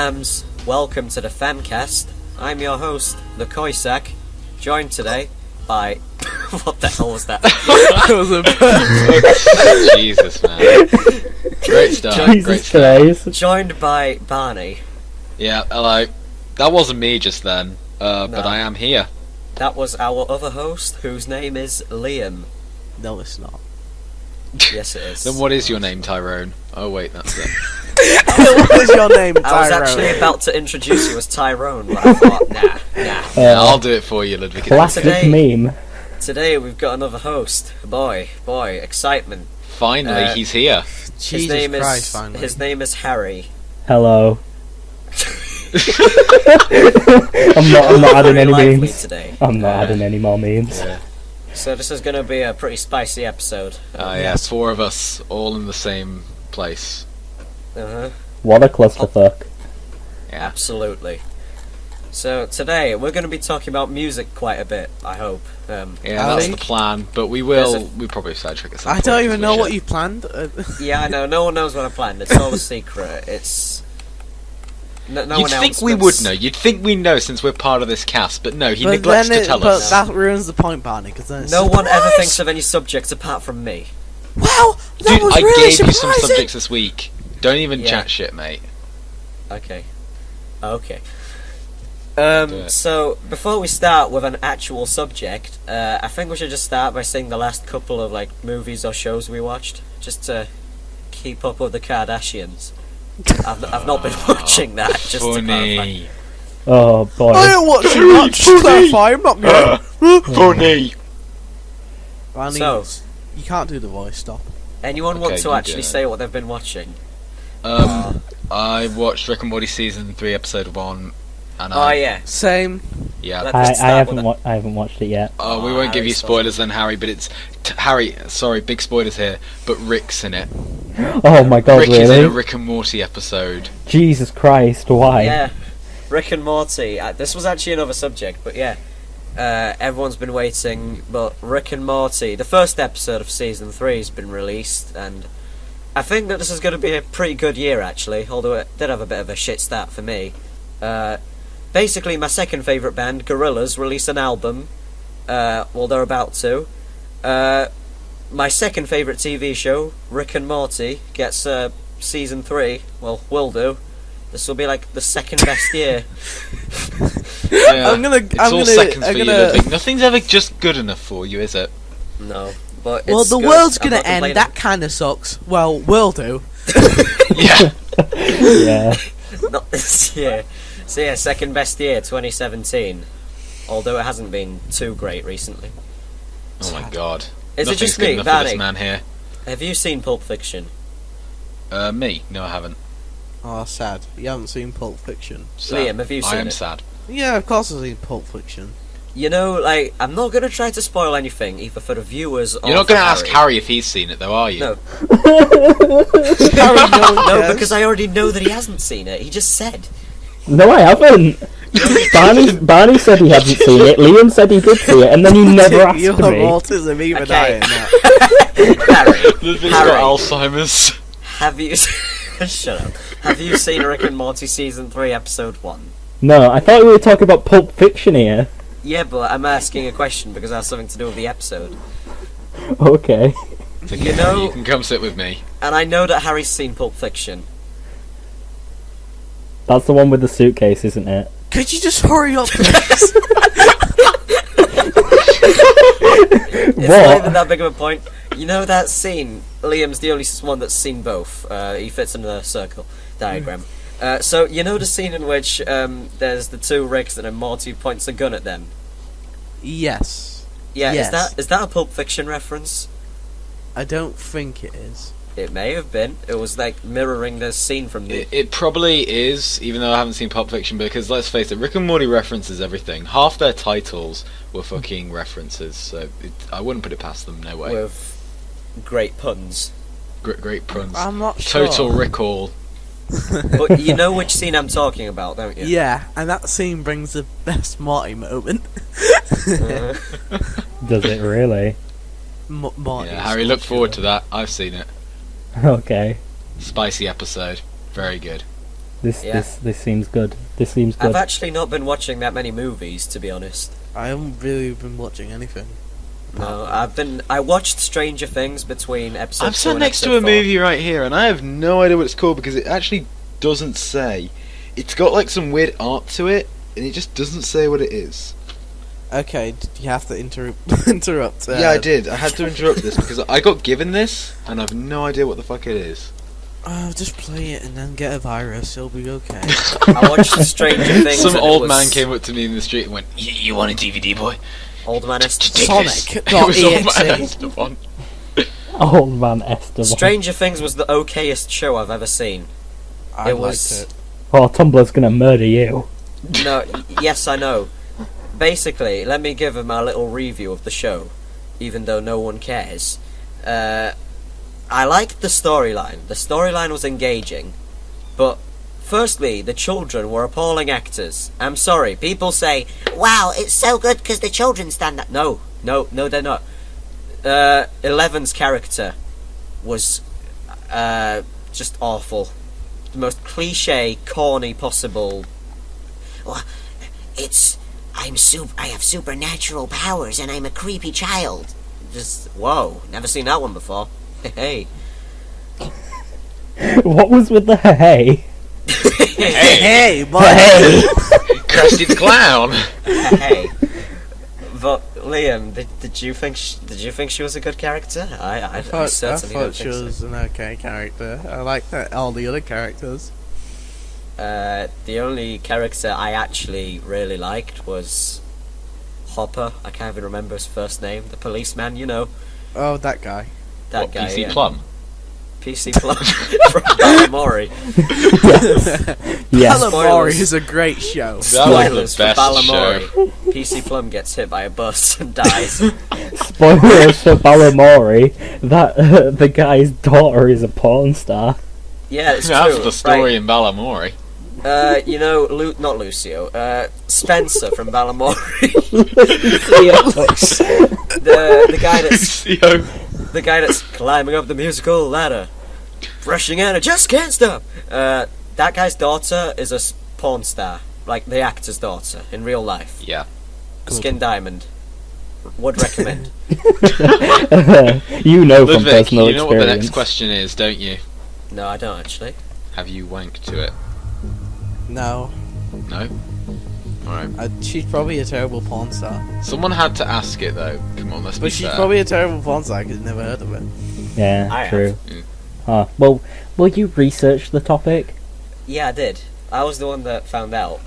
Fams, welcome to the Famcast. I'm your host, the Koisak, joined today by... what the hell was that? That was a... Jesus, man. Great start, great start. Joined by Barney. Yeah, hello. That wasn't me just then, but I am here. That was our other host, whose name is Liam. No, it's not. Yes, it is. Then what is your name, Tyrone? Oh wait, that's them. What is your name, Tyrone? I was actually about to introduce you as Tyrone, but I thought, nah. I'll do it for you, Ludwik. Classic meme. Today we've got another host. Boy, excitement. Finally, he's here. His name is Harry. Hello. I'm not adding any memes. Today. I'm not adding any more memes. Yeah. So this is going to be a pretty spicy episode. Yeah, 4 of us, all in the same place. What a clusterfuck. Yeah. Absolutely. So today we're going to be talking about music quite a bit, I hope. That's the plan, but we probably sidetrack it. I don't even know what you planned. Yeah, I know, no one knows what I planned, it's all a secret, it's... You'd think we would know. You'd think we know since we're part of this cast, but no, he neglects to tell us. But that ruins the point, Barney. Because no one ever thinks of any subjects apart from me. Well, dude, I gave you some subjects this week. Don't even chat shit, mate. Okay. So before we start with an actual subject, I think we should just start by saying the last couple of movies or shows we watched, just to keep up with the Kardashians. I've not been watching that, just to clarify. Oh boy. I ain't watching that, just to clarify, I'm not going. Funny. Barney, So, you can't do the voice, stop. Anyone want to actually say what they've been watching? I watched Rick and Morty season 3 episode 1, and Same. Yeah. I haven't watched it yet. Oh, we won't give you spoilers then, Harry, but it's Harry, sorry, big spoilers here, but Rick's in it. Oh my god, Rick really? is in a Rick and Morty episode. Jesus Christ, why? Yeah, Rick and Morty. This was actually another subject, but yeah. Everyone's been waiting, but Rick and Morty, the first episode of season 3 has been released, and I think that this is going to be a pretty good year, actually, although it did have a bit of a shit start for me. Basically, my second favourite band, Gorillaz, released an album. Well, they're about to. My second favourite TV show, Rick and Morty, gets season 3. Well, will do. This will be the second best year. Yeah, it's all seconds for you, Ludwig. Nothing's ever just good enough for you, is it? No, but well, the world's gonna end. That kind of sucks. Well, will do. Yeah. Yeah. Not this year. So yeah, second best year, 2017. Although it hasn't been too great recently. Oh my god. Is Nothing's it just good me, enough for Barney? this man here. Have you seen Pulp Fiction? Me? No, I haven't. Oh, sad. You haven't seen Pulp Fiction. Sad. Liam, have you seen it? I am sad. Yeah, of course I've seen Pulp Fiction. You know, I'm not going to try to spoil anything, either for the viewers or You're not going to ask Harry if he's seen it, though, are you? No. Harry, No, because I already know that he hasn't seen it. He just said. No, I haven't. Barney said he hadn't seen it. Liam said he did see it, and then he never asked you have me. autism, even Okay. I am Harry, Ludwig's got Alzheimer's. have you... Shut up. Have you seen Rick and Morty Season 3, Episode 1? No, I thought we were talking about Pulp Fiction here. Yeah, but I'm asking a question because it has something to do with the episode. Okay. You know... You can come sit with me. And I know that Harry's seen Pulp Fiction. That's the one with the suitcase, isn't it? Could you just hurry up, please? It's not even that big of a point. You know that scene? Liam's the only one that's seen both. He fits in the circle diagram. So, you know the scene in which there's the two Ricks and then Morty points a gun at them? Yes. Yeah, Yes. is that a Pulp Fiction reference? I don't think it is. It may have been. It was mirroring the scene from the... It probably is, even though I haven't seen Pulp Fiction, because let's face it, Rick and Morty references everything. Half their titles were fucking references, so I wouldn't put it past them, no way. With great puns. Great puns. I'm not sure. Total recall. But you know which scene I'm talking about, don't you? Yeah, and that scene brings the best Marty moment. Does it really? Marty. Yeah, Harry, look forward to that. I've seen it. Okay. Spicy episode. Very good. This seems good. This seems good. I've actually not been watching that many movies, to be honest. I haven't really been watching anything. No, I watched Stranger Things between episode I'm 2 sat and next to episode a 4. movie right here, and I have no idea what it's called because it actually doesn't say. It's got like some weird art to it, and it just doesn't say what it is. Okay, you have to interrupt. Yeah, I did. I had to interrupt this because I got given this, and I've no idea what the fuck it is. Just play it and then get a virus. It'll be okay. I watched Stranger Things. Some and old it was man came up to me in the street and went, You want a DVD, boy? Old Man Esteban. Sonic. It was Old Man .exe. Esteban. Old man Esteban. Stranger Things was the okayest show I've ever seen. I It liked was- it. Oh, Tumblr's gonna murder you. No, yes, I know. Basically, let me give him a little review of the show, even though no one cares. I liked the storyline. The storyline was engaging, but firstly, the children were appalling actors. I'm sorry, people say, "Wow, it's so good because the children stand up." No, they're not. Eleven's character was just awful. The most cliche, corny possible. Well, I have supernatural powers and I'm a creepy child. Just whoa, never seen that one before. Hey, What was with the hey? Hey, boy. Hey! Krusty the Clown! hey. But Liam, did you think she was a good character? I certainly don't thought she think was an okay character. I liked all the other characters. so. The only character I actually really liked was Hopper. I can't even remember his first name. The policeman, you know, Oh, that guy. that What, guy. PC yeah. Plum? PC Plum from Balamori. Yes. Balamori Spoilers. is a great show. That was Spoilers the for best Balamori. show. PC Plum gets hit by a bus and dies. Spoilers for Balamori. That the guy's daughter is a porn star. Yeah, it's That's true. the story Right. in Balamori. You know, not Lucio. Spencer from Balamori. the guy that's Theo. the guy that's climbing up the musical ladder, rushing in, I just can't stop. That guy's daughter is a porn star, like the actor's daughter in real life. Yeah. Skin Diamond. Would recommend. You know from Ludwik, personal you know what the experience. next question is, don't you? No, I don't actually. Have you wanked to it? No, No? Alright. she's probably a terrible porn star. Someone had to ask it though. Come on, let's be But she's fair. probably a terrible porn star because I've never heard of it. Yeah, I have. true. Mm. Well, will you research the topic? Yeah, I did. I was the one that found out.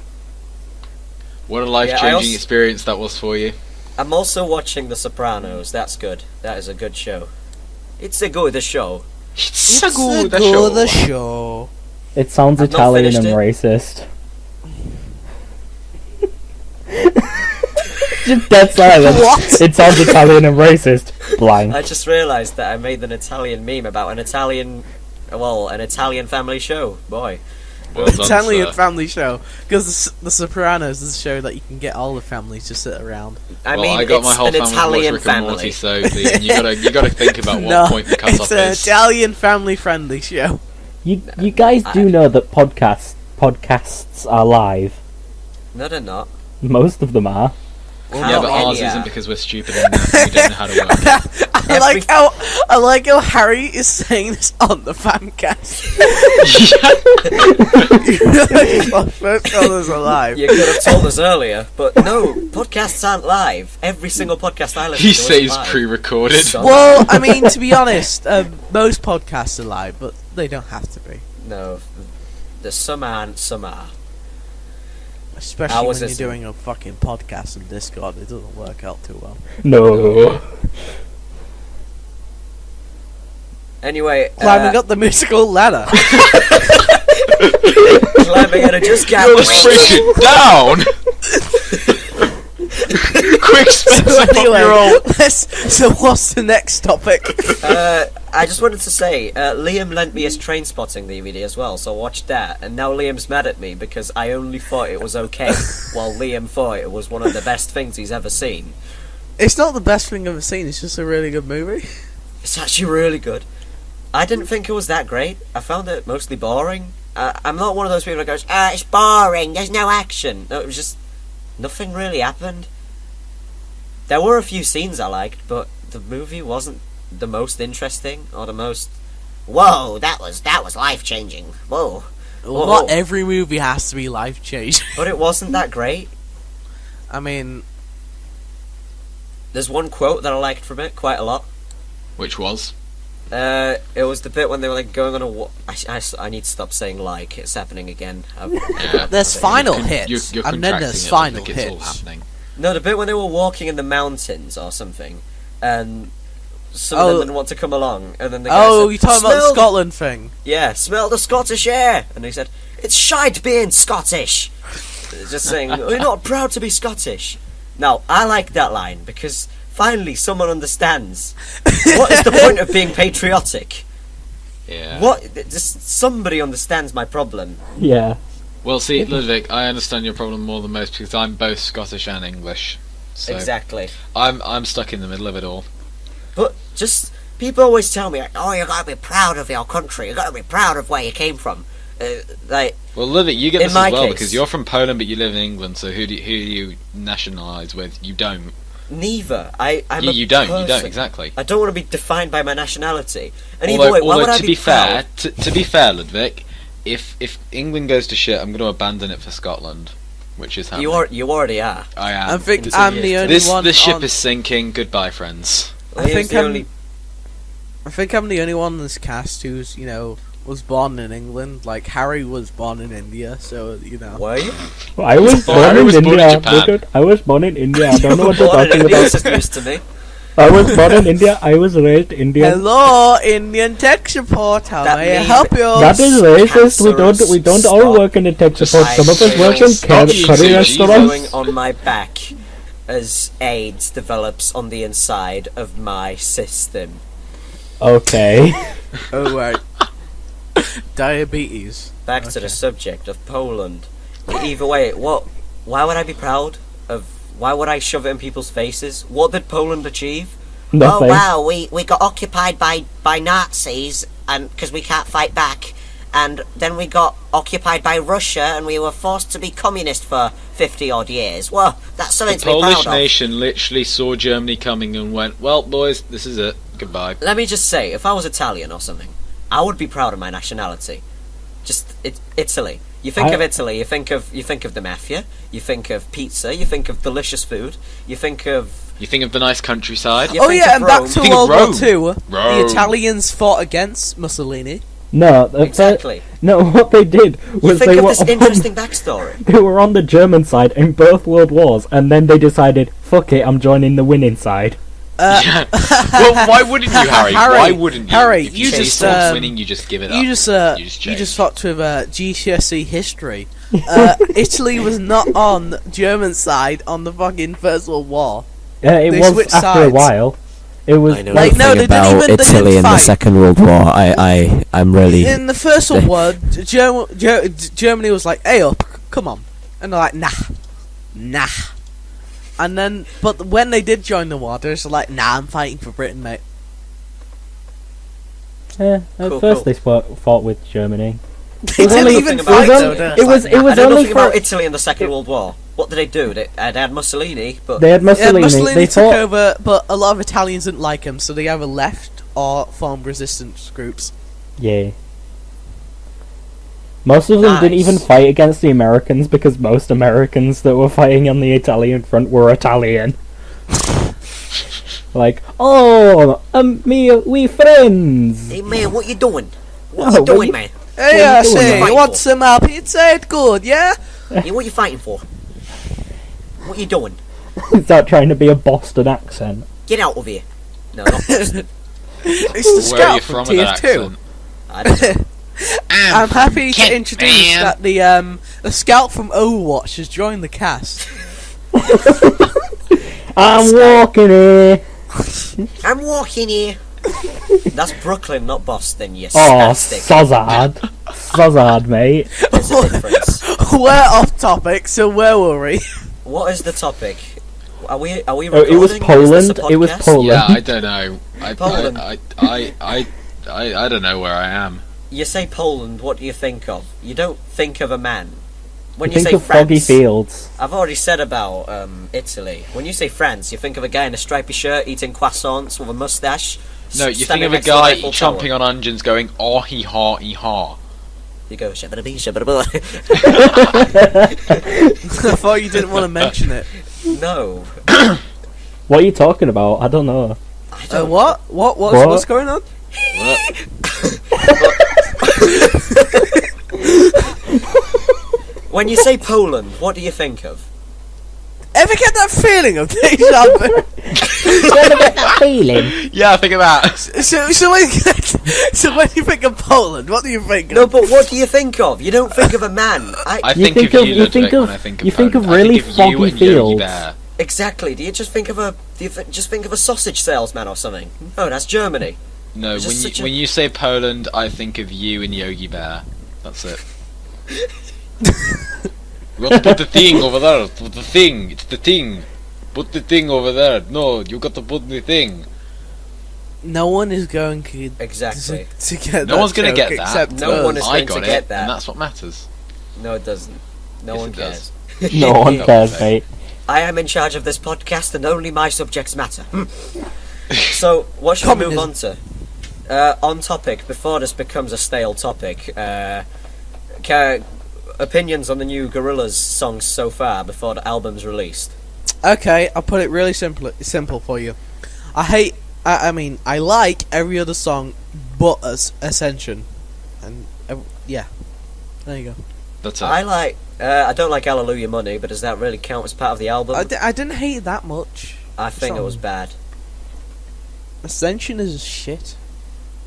What a life-changing Yeah, I also- experience that was for you. I'm also watching The Sopranos. That's good. That is a good show. It's a good show. It's a good show. It sounds I've not Italian and finished racist. Just dead silence. What? It sounds Italian and racist. Blank. I just realised that I made an Italian meme about an Italian family show. Boy. Well done, Italian sir. family show because the Sopranos is a show that you can get all the families to sit around. I Well, mean, I got it's my whole an family to Italian watch Rick and Morty, family. so you gotta think about what No, point the cutoff it's an is. Italian family friendly show. You guys do know that podcasts are live. No, they're not. Most of them are. Yeah, but How ours many isn't are? because we're stupid and we don't know how to work it. I like how Harry is saying this on the Famcast. Both brothers are live. You could have told us earlier, but no, podcasts aren't live. Every single podcast I listen He to is says live. pre-recorded. So- Well, I mean, to be honest, most podcasts are live, but they don't have to be. No, there's some aren't, some are. Especially Ours when you're isn't. doing a fucking podcast on Discord, it doesn't work out too well. No. Anyway, Climbing up the musical ladder. climbing and I just can't You're wait. break it down! Quick, Spencer, pop your old... So what's the next topic? I just wanted to say, Liam lent me his Train Spotting DVD as well, so I watched that, and now Liam's mad at me because I only thought it was okay, while Liam thought it was one of the best things he's ever seen. It's not the best thing I've ever seen, it's just a really good movie. It's actually really good. I didn't think it was that great. I found it mostly boring. I'm not one of those people that goes, it's boring, there's no action. No, it was just, nothing really happened. There were a few scenes I liked, but the movie wasn't the most interesting, or the most... Whoa, that was life-changing. Whoa. Well, not every movie has to be life-changing. But it wasn't that great. I mean... There's one quote that I liked from it quite a lot. Which was? It was the bit when they were like going on a I need to stop saying like, it's happening again. There's final hits, You're and then there's contracting it, final like it's all hits. happening. No, the bit when they were walking in the mountains or something, and some of them didn't want to come along, and then the guy said, you're talking about the Scotland thing. Yeah, smell the Scottish air, and he said, it's shite being Scottish. Just saying, we're not proud to be Scottish. Now, I like that line because finally someone understands what is the point of being patriotic. Yeah. Just somebody understands my problem. Yeah. Well, see, Ludwik, I understand your problem more than most because I'm both Scottish and English. So Exactly. I'm stuck in the middle of it all. But just people always tell me, like, oh, you gotta be proud of your country. You gotta be proud of where you came from. Well, Ludwik, you get in this my as well case- because you're from Poland, but you live in England. So who do you nationalise with? You don't. Neither. I'm You don't. You don't person. exactly. I don't want to be defined by my nationality. And Although, either way, why would I to be be proud? fair, to be fair, Ludwik, if England goes to shit, I'm going to abandon it for Scotland, which is happening. You already are. I am. I think It's I'm a the gift. only one. This ship on- is sinking. Goodbye, friends. I think the only. I think I'm the only one in this cast who's, was born in England. Like, Harry was born in India, so, Were you? Well, I was Well, born I in was born in India. Japan. Look, I was born in India. I don't know what you're Born in talking India, about. this is news to me. I was born in India. I was raised Indian. Hello, Indian tech support. How That may I means- help you? That is racist. Cancerous We don't all spot. work in the tech support. I Some of us work in feel Stop curry you, restaurants. going on my back as AIDS develops on the inside of my system. Okay. Oh, wait. Diabetes. Back to the subject of Poland. Either way, why would I be proud of? Why would I shove it in people's faces? What did Poland achieve? Nothing. Oh wow, we got occupied by Nazis, and because we can't fight back, and then we got occupied by Russia, and we were forced to be communist for 50 odd years. Well, that's something The to be Polish proud of. nation literally saw Germany coming and went, "Well, boys, this is it. Goodbye." Let me just say, if I was Italian or something, I would be proud of my nationality. Just Italy. You think of Italy, you think of the mafia, you think of pizza, you think of delicious food, you think of the nice countryside. You Oh think yeah, of and back Rome. to Think of World War Rome. Two. The Rome. Italians fought against Mussolini. No, Exactly. no. What they did You was think they of were this on, interesting backstory. they were on the German side in both world wars, and then they decided, "Fuck it, I'm joining the winning side." Yeah. Well, why wouldn't you, Harry? Harry, Why wouldn't you? Harry, if you see just, someone's um, winning, you just give it up. You just change. fucked with GCSE history. Italy was not on German side on the fucking First World War. It They was switched after a sides. while. It was I know Like, nothing no, they didn't about even- they didn't Italy in the fight. Second World War. I'm really. In the First World War, Germany was like, "Hey up, come on," and they're like, "Nah." And then, but when they did join the war, they're just like, "Nah, I'm fighting for Britain, mate." at Cool, first cool. they fought with Germany. They was didn't only- even it was fight only- though. It was I know only nothing about for Italy in the Second World War. What did they do? They had Mussolini, but they had Mussolini. Yeah, Mussolini They took fought. over, but a lot of Italians didn't like him, so they either left or formed resistance groups. Yeah. Most of them didn't Nice. even fight against the Americans because most Americans that were fighting on the Italian front were Italian. Like, oh, we friends. Hey man, what you doing? What Oh, you what doing, you- man? Hey, What are I you doing, say, mate? you want some pizza? It's good, yeah? Hey, what you fighting for? What you doing? Start trying to be a Boston accent. Get out of here. no, not Boston. It's the Where are you scout from from with Tier that 2. accent? I don't know. I'm happy to Kent, introduce man. that the scout from Overwatch has joined the cast. I'm walking here. I'm walking here. That's Brooklyn, not Boston. You Oh, spastic. Sozard. Sozard, mate. There's a difference. We're off topic, so where were we? What is the topic? Are we Oh, recording? it was Is this a Poland. It was podcast? Poland. Yeah, I don't know. Poland. I don't know where I am. you say Poland, what do you think of? You don't think of a man. When you Think say of foggy France, fields. I've already said about Italy. When you say France, you think of a guy in a stripy shirt eating croissants with a moustache. No, you think standing of a next to the guy Eiffel Tower. chomping on onions going, oh hee haw, hee haw. You go shabba-da-bee, shabba-da-boo. I thought you didn't want to mention it. No. What are you talking about? I don't know. I don't What? What's going on? When you say Poland, what do you think of? Ever get that feeling of deja vu? You ever get that feeling? Yeah, think of that. So when you think of Poland, what do you think of? No, but what do you think of? You don't think of a man. I You think, think of of- you, you Ludwik, think of- when I think of you think Poland. of really I think of you foggy and Yogi fields. Bear. Exactly. Do you just think of just think of a sausage salesman or something? No, that's Germany. No, It's just such a- when you say Poland, I think of you and Yogi Bear. That's it. You got to put the thing over there. Put the thing. It's the thing. Put the thing over there. No, you got to put the thing. No one is going to Exactly. get No that one's gonna joke get that. except No us. one is I going to got get it, that. and that's what matters. No, it doesn't. No Yes, one it cares. does. No one cares, mate. I am in charge of this podcast, and only my subjects matter. So, what should we move on to? On topic, before this becomes a stale topic, opinions on the new Gorillaz songs so far before the album's released. Okay, I'll put it really simple for you. I mean, I like every other song but Ascension. And, yeah. There you go. That's it. I don't like Hallelujah Money, but does that really count as part of the album? I didn't hate it that much. I think it was bad. Ascension is shit.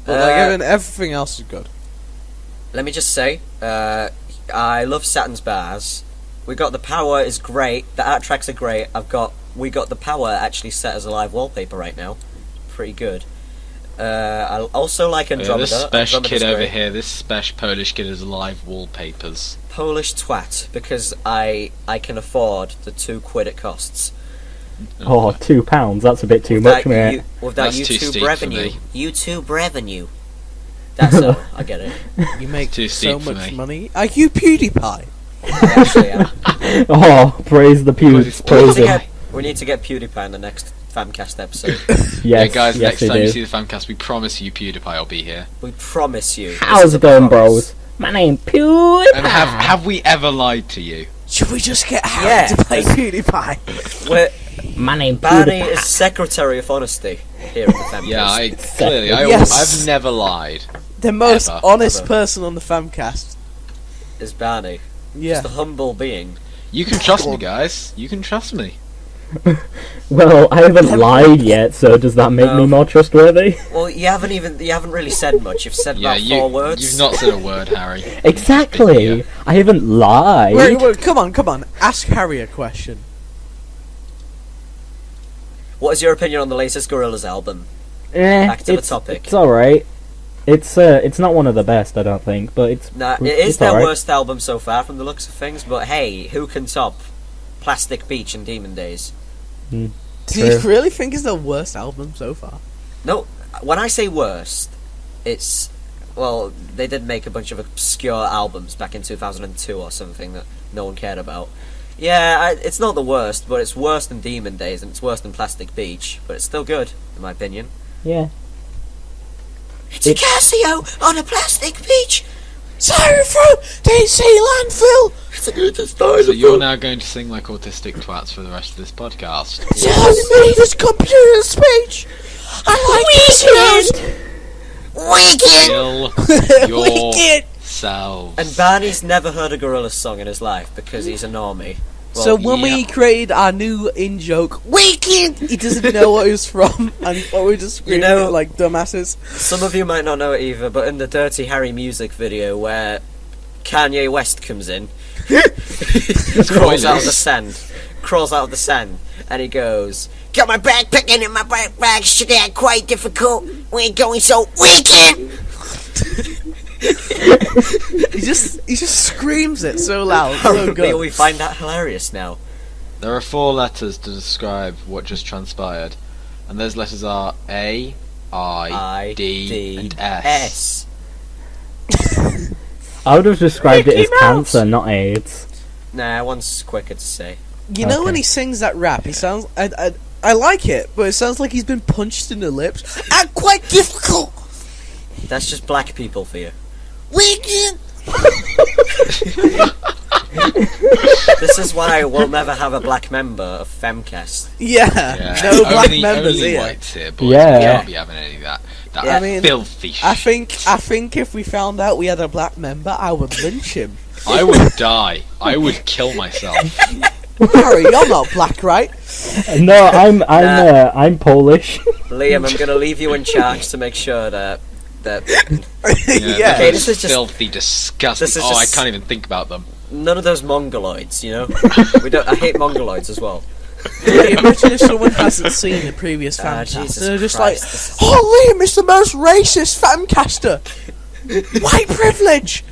But like everything else is good. Let me just say, I love Saturn's bars. We Got the Power is great. The art tracks are great. We Got the Power actually set as a live wallpaper right now. Pretty good. I also like Andromeda. This special Andromeda's kid over great. here, this special Polish kid is live wallpapers. Polish twat, because I can afford the £2 it costs. Oh, £2. That's a bit too much, mate. With that That's too steep YouTube for revenue. me. YouTube revenue. That's all. I get it. You make Too so steep for much me. money. Are you PewDiePie? I actually am. Oh, praise the pews. Praise him. We need to get PewDiePie in the next Famcast episode. Yes, Yeah, guys, yes, next we time do. you see the Famcast, we promise you PewDiePie will be here. We promise you. This How's is it a going, promise. bros? My name PewDiePie. And have we ever lied to you? Should we just get Harry Yeah. to play PewDiePie? We're, My name Barney PewDiePie. is Secretary of Honesty here in the Famcast. Yeah, clearly, Yes. I've never lied. The most Ever. honest Ever. person on the Famcast. Is Barney. Yeah. Just a humble being. You can trust me, guys. You can trust me. Well, I haven't lied yet, so does that make me No. more trustworthy? Well, you haven't really said much. You've said Yeah, about 4 words. you've not said a word, Harry. Exactly. Yeah. I haven't lied. Wait, come on. Ask Harry a question. What is your opinion on the latest Gorillaz album? Eh, Back to the it's- topic. It's alright. It's not one of the best, I don't think, but it's Nah, it it's is their alright. worst album so far from the looks of things, but hey, who can top Plastic Beach and Demon Days? Do True. you really think it's the worst album so far? No, when I say worst, it's... Well, they did make a bunch of obscure albums back in 2002 or something that no one cared about. Yeah, it's not the worst, but it's worse than Demon Days and it's worse than Plastic Beach, but it's still good, in my opinion. Yeah. It's a Casio on a plastic beach! Styrofoam! DC landfill! It's a good story. So you're now going to sing like autistic twats for the rest of this podcast. This computer speech! I like Casios! Kill Wicked! yourselves. And Barney's never heard a Gorillaz song in his life because he's a normie. Well, So when we yeah. created our new in-joke, Wicked! He doesn't know what it was from, and we're just screaming know- it like dumbasses. some of you might not know it either, but in the Dirty Harry music video where Kanye West comes in, crawls out of the sand, and he goes, Got my backpack and in my backpack should get quite difficult. We ain't going so wicked. He just screams it so loud, so apparently good. we find that hilarious now. There are 4 letters to describe what just transpired, and those letters are A, I, D, and S. I would have described it as cancer, not AIDS. Nah, one's quicker to say. You know when Okay. he sings that rap, he sounds... I like it, but it sounds like he's been punched in the lips. And quite difficult! That's just black people for you. Wicked! This is why we'll never have a black member of Famcast. Yeah, no black only, members only here. whites here, boys. Yeah. We can't be having any of that. That Yeah. I mean, filthy shit. I think if we found out we had a black member, I would lynch him. I would die. I would kill myself. Harry, you're not black, right? No, I'm Polish. Liam, I'm going to leave you in charge to make sure that Yeah. Okay, this is just- filthy, disgusting. this is I just- can't even think about them. none of those mongoloids, you know. I hate mongoloids as well. Imagine if someone hasn't seen the previous Famcast. Jesus They're just Christ, like, this is- oh, Liam is the most racist Famcaster! White privilege!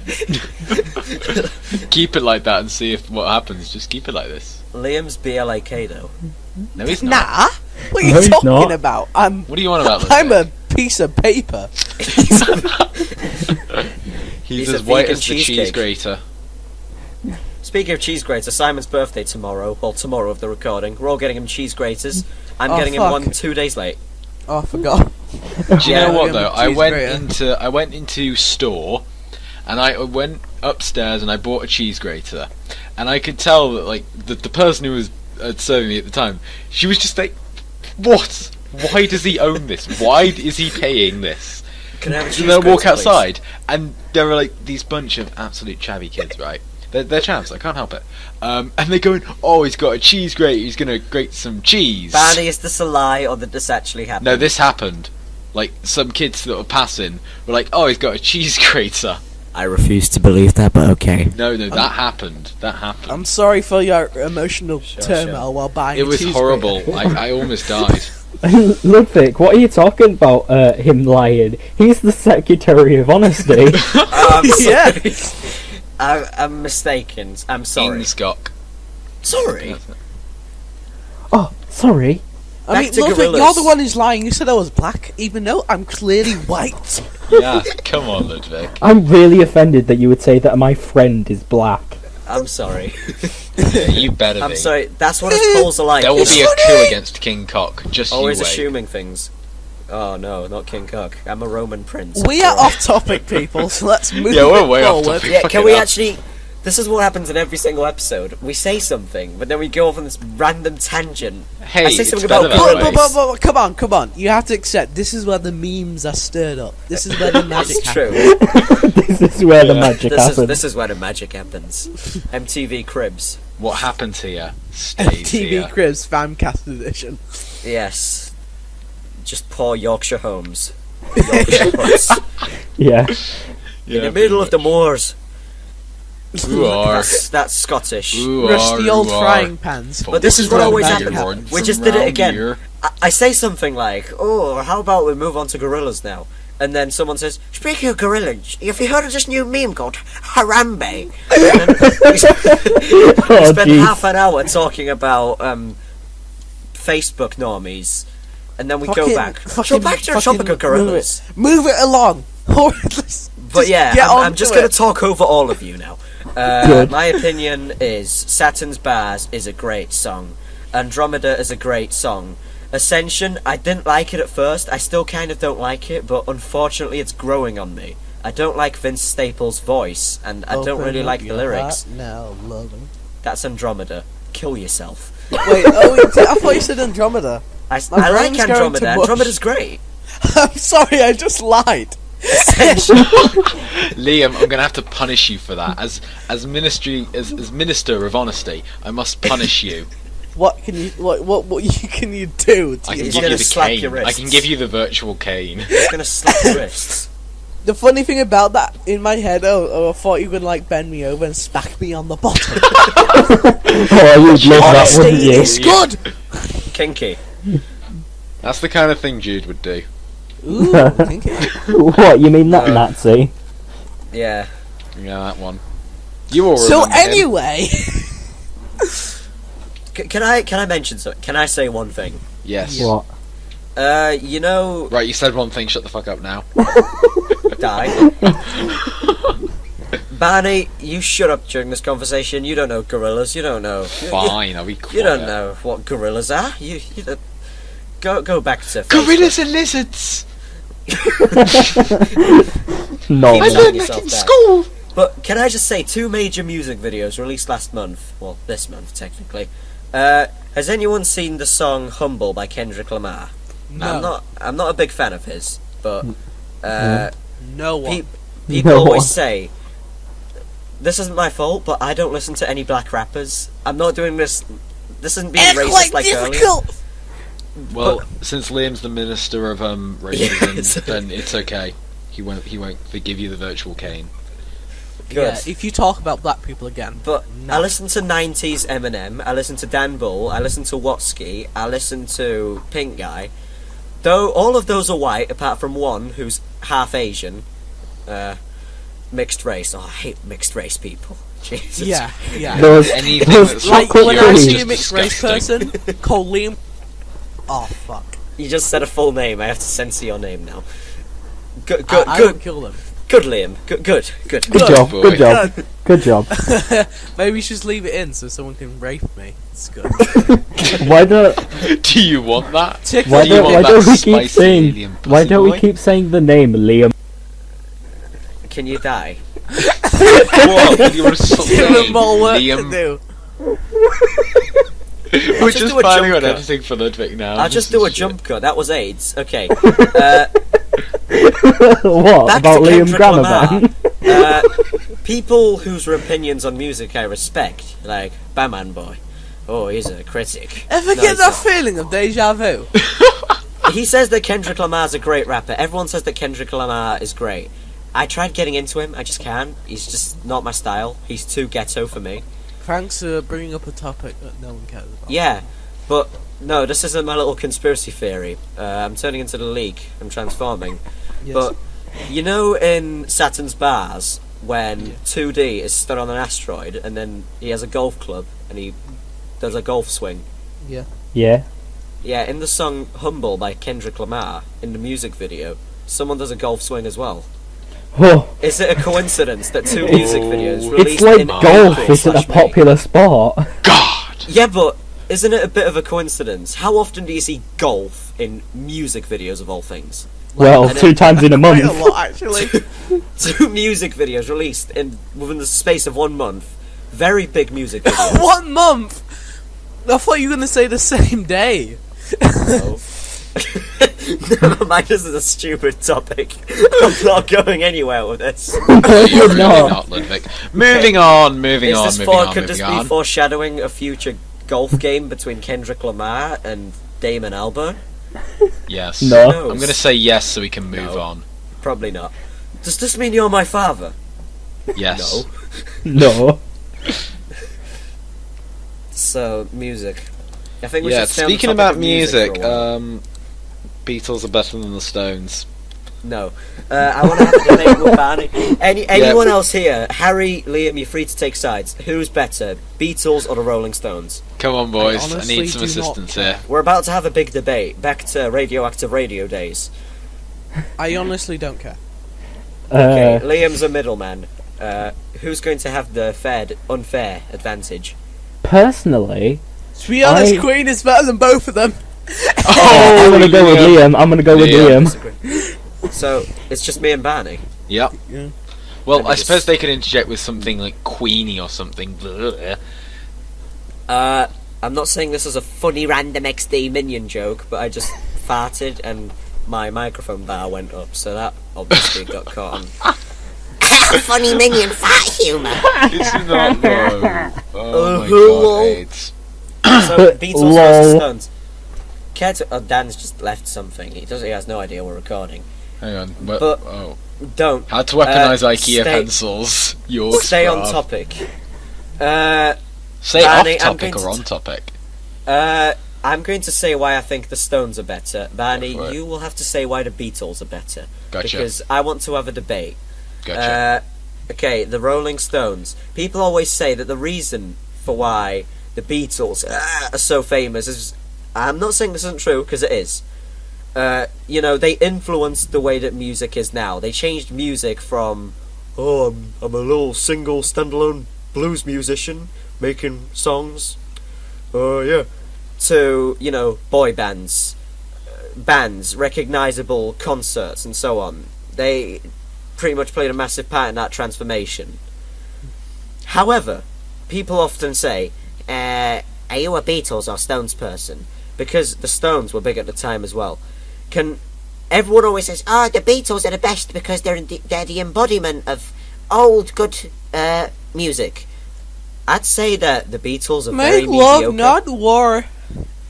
Keep it like that and see if what happens. Just keep it like this. Liam's BLAK though. No, he's not. Nah! What are No, you he's talking not. about? What do you want about I'm Ludwik? a piece of paper. He's He's a as white vegan as the cheese cheesecake. grater. Speaking of cheese graters, Simon's birthday tomorrow. Well, tomorrow of the recording. We're all getting him cheese graters. I'm Oh, getting him fuck. one 2 days late. Oh, I forgot. Do you Yeah, know what I'm though? a I cheese went grater. into store, and I went upstairs and I bought a cheese grater, and I could tell that like the person who was serving me at the time, she was just like, "What? Why does he own this? Why is he paying this?" Can I have a cheese And then I walk grater, please? outside, and there were like these bunch of absolute chavvy kids, right? They're chavs, I can't help it. And they're going, "Oh, he's got a cheese grater. He's gonna grate some cheese." Barney, is this a lie or did this actually happen? No, this happened. Like, some kids that were passing were like, "Oh, he's got a cheese grater." I refuse to believe that, but okay. No, that happened. That happened. I'm sorry for your emotional Sure, turmoil while buying It a was cheese horrible. grater. I almost died. Ludwik, what are you talking about? Him lying? He's the Secretary of Honesty. I'm Yeah. sorry. I'm mistaken. I'm sorry. Ingskok. Sorry. Oh, sorry. I Back mean, to Ludwig, Gorillaz. you're the one who's lying. You said I was black, even though I'm clearly white. Yeah, come on, Ludwik. I'm really offended that you would say that my friend is black. I'm sorry. Yeah, you better I'm be. sorry. That's what us Poles are like. There will you be know? a coup against King Cock. Just Always you wait. assuming things. Oh no, not King Cook. I'm a Roman prince. We are Alright. off topic, people, so let's move Yeah, we're way off forward. topic. Yeah, Fuck can it we up. actually? This is what happens in every single episode. We say something, but then we go off on this random tangent. Hey, I say it's something better about that Gorillaz. way. Come on. You have to accept, this is where the memes are stirred up. This is where the magic It's happens. true. This is where the magic happens. This is where the magic happens. MTV Cribs. What happens here stays TV here. Cribs Famcast edition. Yes. Just poor Yorkshire homes. Yorkshire huts. Yeah. Yeah, In the middle of the moors. Who are? That's Scottish. Who Rusty are, old who are? frying pans. But this is what From always Magic happens. happens. We just did it Around again. here. I say something like, "Oh, how about we move on to Gorillaz now?" And then someone says, "Speaking of Gorillaz, have you heard of this new meme called Harambe?" And then we Oh, spent jeez. half an hour talking about Facebook normies, and then we go back. So back to the topic of Gorillaz. Move it along. But yeah, get I'm on just to going it. to talk over all of you now. Good. My opinion is Saturn's Bars is a great song. Andromeda is a great song. Ascension, I didn't like it at first. I still kind of don't like it, but unfortunately it's growing on me. I don't like Vince Staples' voice, and I don't really like the lyrics. No, loving. That's Andromeda. Kill yourself. Wait, I thought you said Andromeda. I My like brain's going Andromeda. to mush. Andromeda's great. I'm sorry, I just lied. Ascension. Liam, I'm gonna have to punish you for that. As minister of honesty, I must punish you. What can you can you do? To I can your He's give gonna you the slap cane. your I wrists. can give you the virtual cane. He's going to slap your wrists. The funny thing about that, in my head, I thought you would like bend me over and smack me on the bottom. Oh, you'd love that, wouldn't Honesty you? is good. Kinky. That's the kind of thing Jude would do. Ooh, kinky. What, you mean that Nazi? Yeah. Yeah, that one. You all So remember him. anyway, Can I mention something? Can I say one thing? Yes. What? You know, Right, you said one thing. Shut the fuck up now. die. Barney, you shut up during this conversation. You don't know Gorillaz. You don't know. Fine, I'll be quiet. You don't know what Gorillaz are. You go back to Facebook. Gorillas and lizards! No. Keep I telling learned yourself that in that. school! But can I just say, 2 major music videos released last month. Well, this month, technically. Has anyone seen the song Humble by Kendrick Lamar? No. I'm not a big fan of his, but No one. people No always one. say, this isn't my fault, but I don't listen to any black rappers. I'm not doing this. This isn't being It's racist quite like earlier. difficult. Well, since Liam's the minister of racism, Yes. then it's okay. He won't forgive you the virtual cane. Good. Yeah, if you talk about black people again. But No. I listen to 90s Eminem, I listen to Dan Bull, I listen to Watsky, I listen to Pink Guy. Though all of those are white, apart from one who's half Asian. Mixed race. Oh, I hate mixed race people. Jesus. Yeah, yeah. Those, Anything those that's Like, chocolate when I You're see creams. a mixed race disgusting. person called Liam... Oh, fuck. You just said a full name, I have to censor your name now. Good, I good, won't kill them. good, Liam. Good. Good Good job, boy. good job, good job. Maybe we should just leave it in so someone can rape me. It's good. Why don't Do you want that? Tickle. why Do you don't want why that don't we keep spicy saying alien why pussy don't we boy? keep saying the name Liam? Can you die? What? You're a Give them more work Liam. to do. We're just just do a planning jump on cut. editing for Ludwik now. I'll just This do a is jump cut. That was AIDS. Okay. What Back about to Liam Kendrick Grammer Lamar. then? People whose opinions on music I respect, like Batman Boy. Oh, he's a critic. Ever No, get he's that not. feeling of deja vu? He says that Kendrick Lamar's a great rapper. Everyone says that Kendrick Lamar is great. I tried getting into him. I just can't. He's just not my style. He's too ghetto for me. Thanks for bringing up a topic that no one cares about. Yeah, but no, this isn't my little conspiracy theory. I'm turning into the League. I'm transforming. Yes. But you know, in Saturn's bars, when Yeah. 2D is stood on an asteroid, and then he has a golf club and he does a golf swing. Yeah. Yeah. Yeah, in the song "Humble" by Kendrick Lamar, in the music video, someone does a golf swing as well. Oh, Is it a coincidence that 2 music videos it's released like in golf April isn't a / May? popular sport. God! Yeah, but isn't it a bit of a coincidence? How often do you see golf in music videos of all things? Well, and 2 times in a Quite a month. lot, actually. 2 music videos released in within the space of 1 month. Very big music videos. 1 month! I thought you were going to say the same day. No. Never mind, this is a stupid topic. I'm not going anywhere with this. No, You're you're really not. not, Ludwig. Moving on, moving Is on, this moving on, could moving this on. be foreshadowing a future golf game between Kendrick Lamar and Damon Albarn? Yes. No. Who I'm knows? going to say yes so we can move No. on. Probably not. Does this mean you're my father? Yes. No. No. So, music. I think we Yeah, should stay on the speaking topic about of music, for a while. Beatles are better than the Stones. No. I want to have a debate with Barney. Anyone else here? Harry, Liam, you're free to take sides. Who's better, Beatles or the Rolling Stones? Come on, boys. I honestly need some do not assistance care. here. We're about to have a big debate. Back to radioactive radio days. I honestly don't care. Okay, Uh, Liam's a middleman. Who's going to have the unfair advantage? personally, To be honest, I- Queen is better than both of them. I'm gonna go with Liam. I'm gonna go with Liam. Liam. So, it's just me and Barney. Yep. Yeah. Well, Let me I just- suppose they could interject with something like Queenie or something. Bleh. I'm not saying this is a funny random XD minion joke, but I just farted and my microphone bar went up, so that obviously got caught on. Funny minion fat humour. It's not no. Oh my lol. god, AIDS. So, Beatles Lol. versus Stones. Dan's just left something. He has no idea we're recording. Hang on. But- Oh. Don't. How to weaponize Uh, IKEA stay- pencils. York Stay on Sprav. topic. Say Barney, off I'm topic going or to on topic. I'm going to say why I think the Stones are better. Barney, Go for it. you will have to say why the Beatles are better. Gotcha. Because I want to have a debate. Gotcha. Okay, the Rolling Stones. People always say that the reason for why the Beatles are so famous is... I'm not saying this isn't true, because it is. They influenced the way that music is now. They changed music from oh, I'm a little single standalone blues musician making songs. Yeah. To, you know, boy bands, recognisable concerts and so on. They pretty much played a massive part in that transformation. However, people often say, are you a Beatles or Stones person? Because the Stones were big at the time as well. Everyone always says, the Beatles are the best because they're the embodiment of old, good music. I'd say that the Beatles are very Make mediocre. love, not war.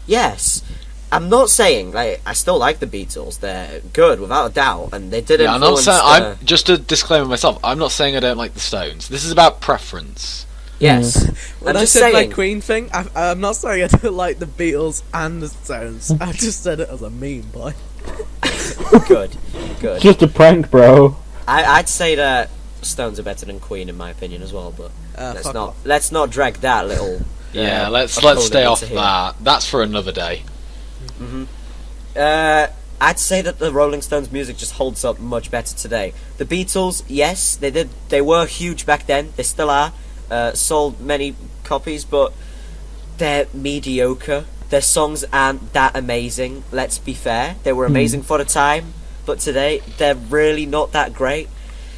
Yes. I'm not saying, I still like the Beatles. They're good, without a doubt, and they did Yeah, I'm not influence... saying. I'm just a disclaimer myself. I'm not saying I don't like the Stones. This is about preference. Yes. When I'm I just said saying... my Queen thing, I'm not saying I don't like the Beatles and the Stones. I just said it as a meme, boy. Good. Just a prank, bro. I'd say that Stones are better than Queen, in my opinion, as well, but let's not drag that little... Yeah, let's opponent stay off into here. that. That's for another day. I'd say that the Rolling Stones music just holds up much better today. The Beatles, yes, they were huge back then. They still are. Sold many copies, but they're mediocre. Their songs aren't that amazing. Let's be fair. They were amazing for the time, but today they're really not that great.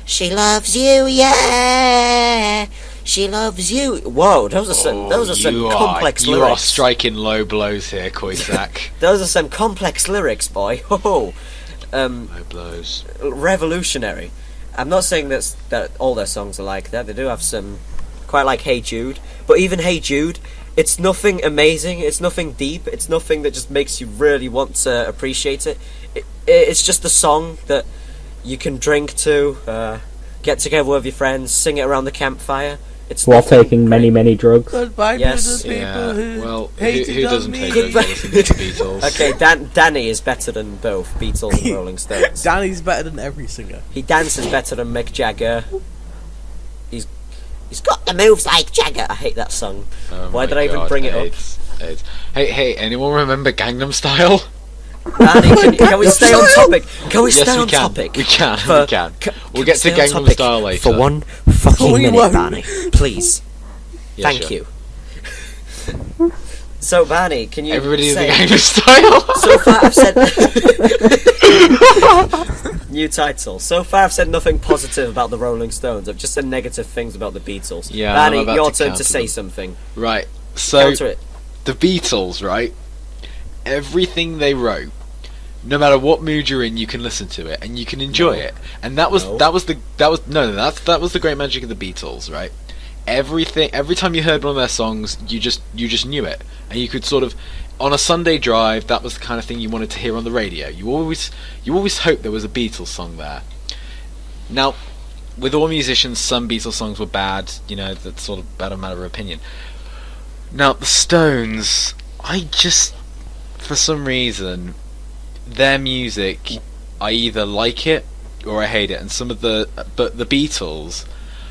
She loves you, yeah. She loves you. Whoa, those are some complex lyrics. You are striking low blows here, Koisak. Those are some complex lyrics, boy. Low blows. Revolutionary. I'm not saying that all their songs are like that. They do have some, quite like Hey Jude. But even Hey Jude, it's nothing amazing. It's nothing deep. It's nothing that just makes you really want to appreciate it. It's just a song that you can drink to, get together with your friends, sing it around the campfire. It's While nothing taking great. many drugs. Goodbye Yes. to the people who Well, hated who on doesn't me. take those listen to the Beatles? Okay, Danny is better than both Beatles and Rolling Stones. Danny's better than every singer. He dances better than Mick Jagger. He's Got the moves like Jagger. I hate that song. Oh Why my did I even God, bring it up? AIDS. Hey, anyone remember Gangnam Style? Danny, can we stay on topic? Can we Yes, stay we on can. topic? We can. We'll get to stay on Gangnam topic Style later. for one fucking We minute, won't. Barney. Please. Yeah, Thank sure. you. So, Barney, can you Everybody in the say... Gangnam Style. So far, I've said... New title. So far, I've said nothing positive about the Rolling Stones. I've just said negative things about the Beatles. Yeah, Barney, I'm about your to turn counter to say them. something. Right. So Counter it. the Beatles, right? Everything they wrote, no matter what mood you're in, you can listen to it and you can enjoy it. And that was the great magic of the Beatles, right? Every time you heard one of their songs, you just knew it, and you could sort of, on a Sunday drive, that was the kind of thing you wanted to hear on the radio. You always hoped there was a Beatles song there. Now, with all musicians, some Beatles songs were bad. You know, that's sort of a matter of opinion. Now, the Stones, for some reason, their music, I either like it or I hate it. And but the Beatles,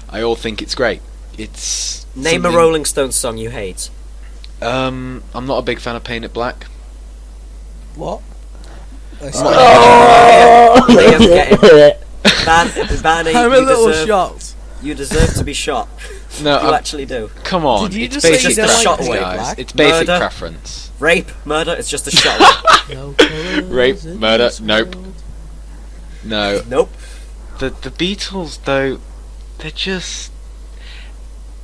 I all think it's great. It's Name a Rolling Stones song you hate. I'm not a big fan of Paint It Black. What? Liam, get him. Barney, I'm a little shocked. You deserve to be shot. No, You actually do. come on. Did you it's just say basic you don't like preference, Paint It guys. Black? It's basic Murder. preference. Rape, murder, it's just a shot. Rape, murder, nope. No. Nope. The Beatles, though, they're just...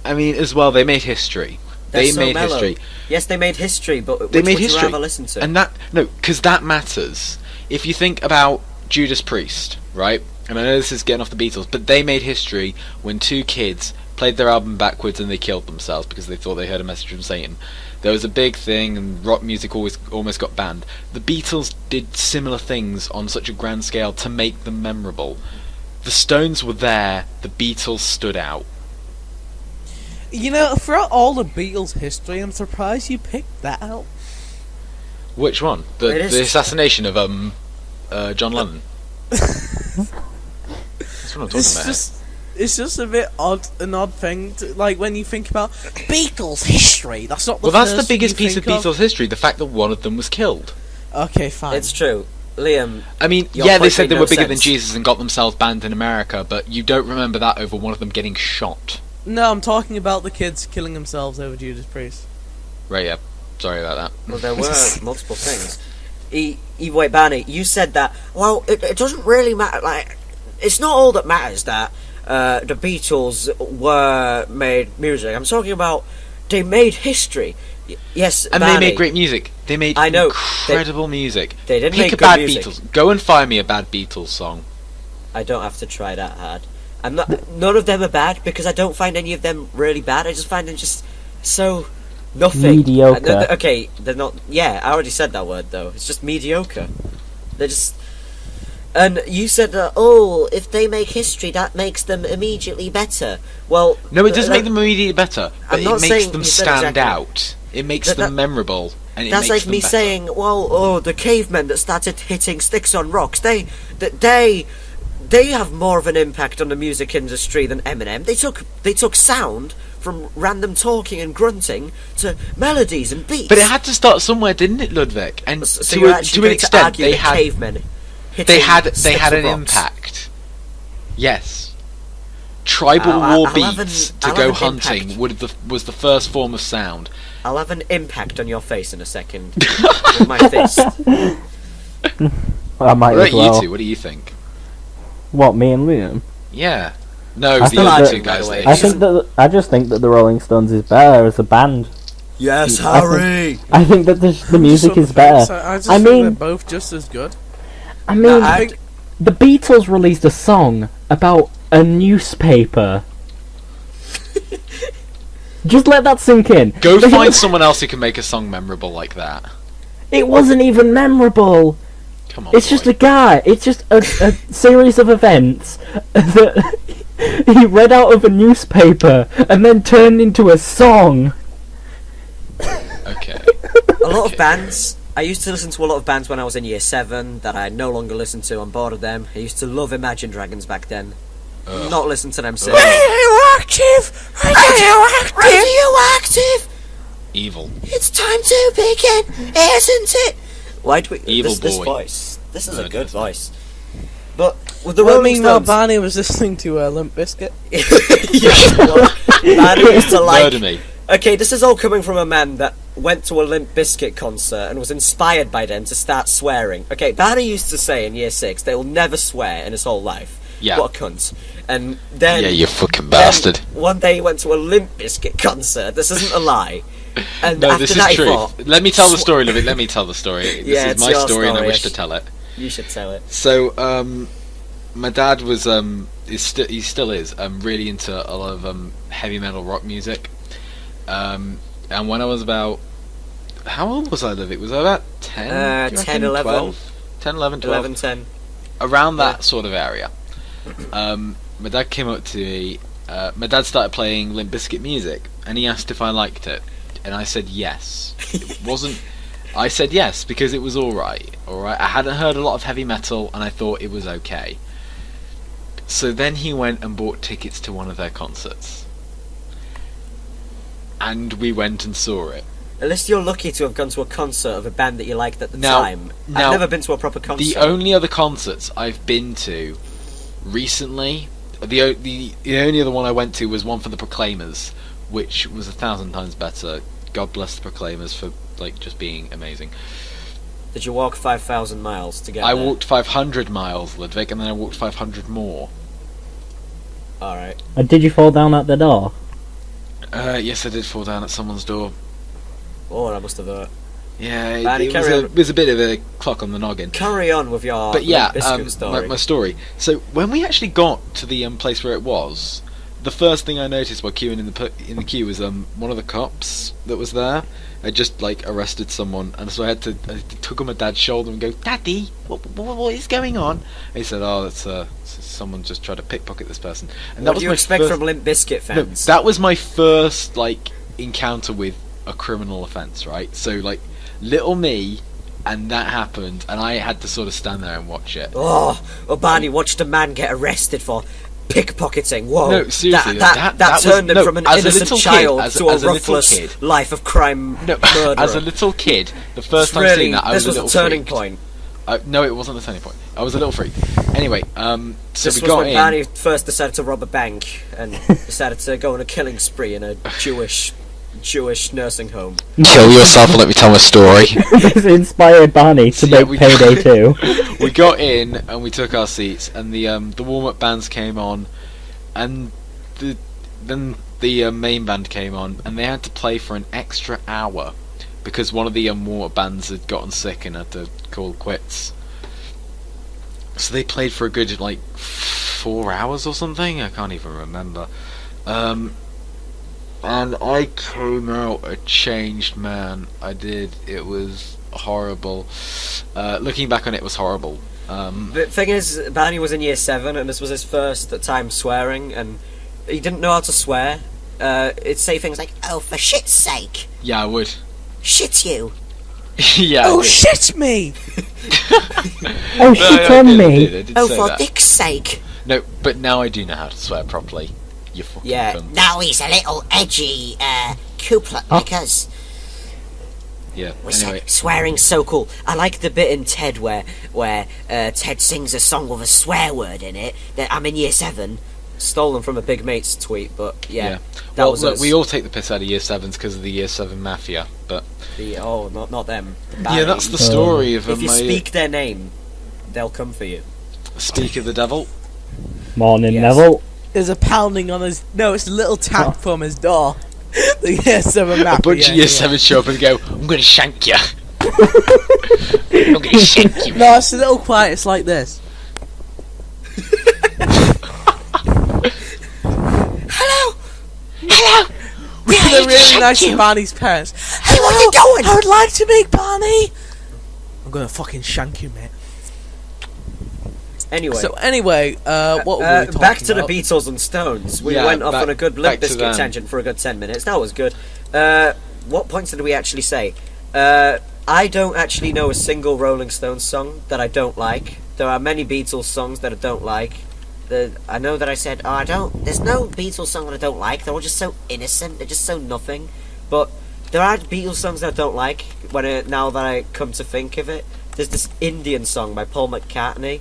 I mean, as well, they made history. They're They so made mellow. history. Yes, they made history, but They which made would history. you rather listen to? And because that matters. If you think about Judas Priest, right? And I know this is getting off the Beatles, but they made history when two kids played their album backwards and they killed themselves because they thought they heard a message from Satan. There was a big thing, and rock music almost got banned. The Beatles did similar things on such a grand scale to make them memorable. The Stones were there, the Beatles stood out. You know, throughout all the Beatles' history, I'm surprised you picked that out. Which one? The assassination of John Lennon. That's what I'm talking about. It's just a bit an odd thing, like when you think about Beatles history. That's not the Well, that's first the biggest thing you piece of think Beatles history, the fact that one of them was killed. Okay, fine. It's true. Liam, I mean, your yeah, they point said made they no were bigger than sense. Jesus and got themselves banned in America, but you don't remember that over one of them getting shot. No, I'm talking about the kids killing themselves over Judas Priest. Right, yeah. Sorry about that. Well, there were multiple things. Wait, Barney, you said that. Well, it doesn't really matter. Like, it's not all that matters that the Beatles made music. I'm talking about they made history. Yes, And Barney, they made great music. They made I know, incredible music. they did Pick make a good bad music. Beatles. Go and find me a bad Beatles song. I don't have to try that hard. I'm not. None of them are bad because I don't find any of them really bad. I just find them just so nothing. Mediocre. Okay, they're not. Yeah, I already said that word though. It's just mediocre. They're just. And you said that. Oh, if they make history, that makes them immediately better. Well, No, it doesn't make them immediately better, but I'm not it makes saying them you said stand exactly. out. It makes them memorable, and it That's makes like them me better. saying, well, oh, the cavemen that started hitting sticks on rocks, they have more of an impact on the music industry than Eminem. They took sound from random talking and grunting to melodies and beats. But it had to start somewhere, didn't it, Ludwik? And So you're actually to an going to extent, argue they that had cavemen they hitting had sticks an of rocks. impact. Yes, tribal I'll war have beats an- to I'll go have an hunting impact. was the first form of sound. I'll have an impact on your face in a second with my fist. I might What as about well. you two? What do you think? What, me and Liam? Yeah. No, I the think other that- two guys. by the way. I just think that the Rolling Stones is better as a band. Yes, I Harry. I think that the music is better. I just I think mean- they're both just as good. I mean, I think- the Beatles released a song about a newspaper. Just let that sink in. Go find someone else who can make a song memorable like that. It wasn't even memorable. Come on. It's just boy. a guy. It's just a series of events that he read out of a newspaper and then turned into a song. Okay. A lot of bands. I used to listen to a lot of bands when I was in year 7 that I no longer listen to. I'm bored of them. I used to love Imagine Dragons back then. Not listen to them since. Radioactive! Radioactive! Evil. It's time to begin, isn't it? Why do we? Evil this boy. voice. This is a No, good no. voice. But with the Well, Rolling meanwhile, Stones, Barney was listening to Limp Bizkit. Barney used to like. Murder me. Okay, this is all coming from a man that went to a Limp Bizkit concert and was inspired by them to start swearing. Okay, Barney used to say in year 6 they will never swear in his whole life. Yeah. What a cunt. And then... Yeah, you fucking then bastard. One day he went to a Limp Bizkit concert. This isn't a lie. And No, after this is that he true. thought, Let me tell the story, Ludwik. Let me tell the story. This Yeah, is it's my your story, and I story, wish I to tell it. you should tell it. So, my dad was he still is really into a lot of heavy metal rock music. And when I was about, how old was I, Ludwik? Was I about 10? Do you 10, reckon? 11. 12? 10, 11, 12? 11, 10. Around that Yeah. sort of area. My dad came up to me. My dad started playing Limp Bizkit music, and he asked if I liked it, and I said yes. It wasn't. I said yes because it was all right. All right. I hadn't heard a lot of heavy metal, and I thought it was okay. So then he went and bought tickets to one of their concerts, and we went and saw it. At least you're lucky to have gone to a concert of a band that you liked at the Now- time. now, I've never been to a proper concert. The only other concerts I've been to recently, the only other one I went to was one for the Proclaimers, which was 1,000 times better. God bless the Proclaimers for just being amazing. Did you walk 5,000 miles to get I there? walked 500 miles, Ludwik, and then I walked 500 more. Alright. And did you fall down at the door? Yes, I did fall down at someone's door. Oh, I must have... Yeah, Barney, it carry on. was a bit of a clock on the noggin. Carry on with your But yeah, Limp Bizkit story. my story. So when we actually got to the place where it was, the first thing I noticed while queuing in the queue was one of the cops that was there had just arrested someone, and so I took on my dad's shoulder and go, "Daddy, what is going on?" And he said, "Oh, that's someone just tried to pickpocket this person." And what do you expect from Limp Bizkit No, fans? that was my first encounter with a criminal offence, right? So little me, and that happened, and I had to sort of stand there and watch it. Oh, Barney watched a man get arrested for pickpocketing. Whoa. No, seriously, That that turned was- him no, from an as a innocent little kid, child as to a a little ruthless kid. life of crime No, murderer. as a little kid, the first It's time really, seeing that, I this was a was little a turning freaked. point. No, it wasn't the turning point. I was a little freak. Anyway, so This we was got when in. Barney first decided to rob a bank and decided to go on a killing spree in a Jewish nursing home. Kill yourself and let me tell my story. This inspired Barney to So, yeah, make Payday 2. We got in and we took our seats, and the warm-up bands came on, and then the main band came on, and they had to play for an extra hour because one of the warm-up bands had gotten sick and had to call quits. So they played for a good 4 hours or something. I can't even remember. And I came out a changed man. I did. It was horrible. Looking back on it, was horrible. The thing is, Barney was in year 7, and this was his first time swearing, and he didn't know how to swear. It'd say things like, Oh, for shit's sake! Yeah, I would. Shit you! Yeah. Oh I did. shit me! Oh, No, shit I on did, me! I did Oh, say for that. dick's sake! No, but now I do know how to swear properly. You fucking Yeah. cunt. Now he's a little edgy, couplet like us. Yeah. We Anyway, said swearing's so cool. I like the bit in Ted where Ted sings a song with a swear word in it. That I'm in year 7. stolen from a big mate's tweet, but yeah. That Well, was look, us. we all take the piss out of year 7s because of the year 7 mafia, but not them. yeah, Barney. that's the story of If you my speak their name, they'll come for you. speak of the devil. Morning, Yes. Neville. There's a pounding on his. No, it's a little tap from his door. The year 7 map. A bunch of year 7s show up and go, I'm gonna shank you. I'm gonna shank you. No, it's a little quiet. It's like this. Hello! They're really nice to Barney's parents. Hey, what are you doing? I would like to meet Barney. I'm gonna fucking shank you, mate. Anyway, So anyway, what were we talking back to the about? Beatles and Stones. We Yeah, went off back- on a good back Limp to Bizkit them. tangent for a good 10 minutes. That was good. What points did we actually say? I don't actually know a single Rolling Stones song that I don't like. There are many Beatles songs that I don't like. I know that I said, there's no Beatles song that I don't like. They're all just so innocent. They're just so nothing. But there are Beatles songs that I don't like. Now that I come to think of it, there's this Indian song by Paul McCartney.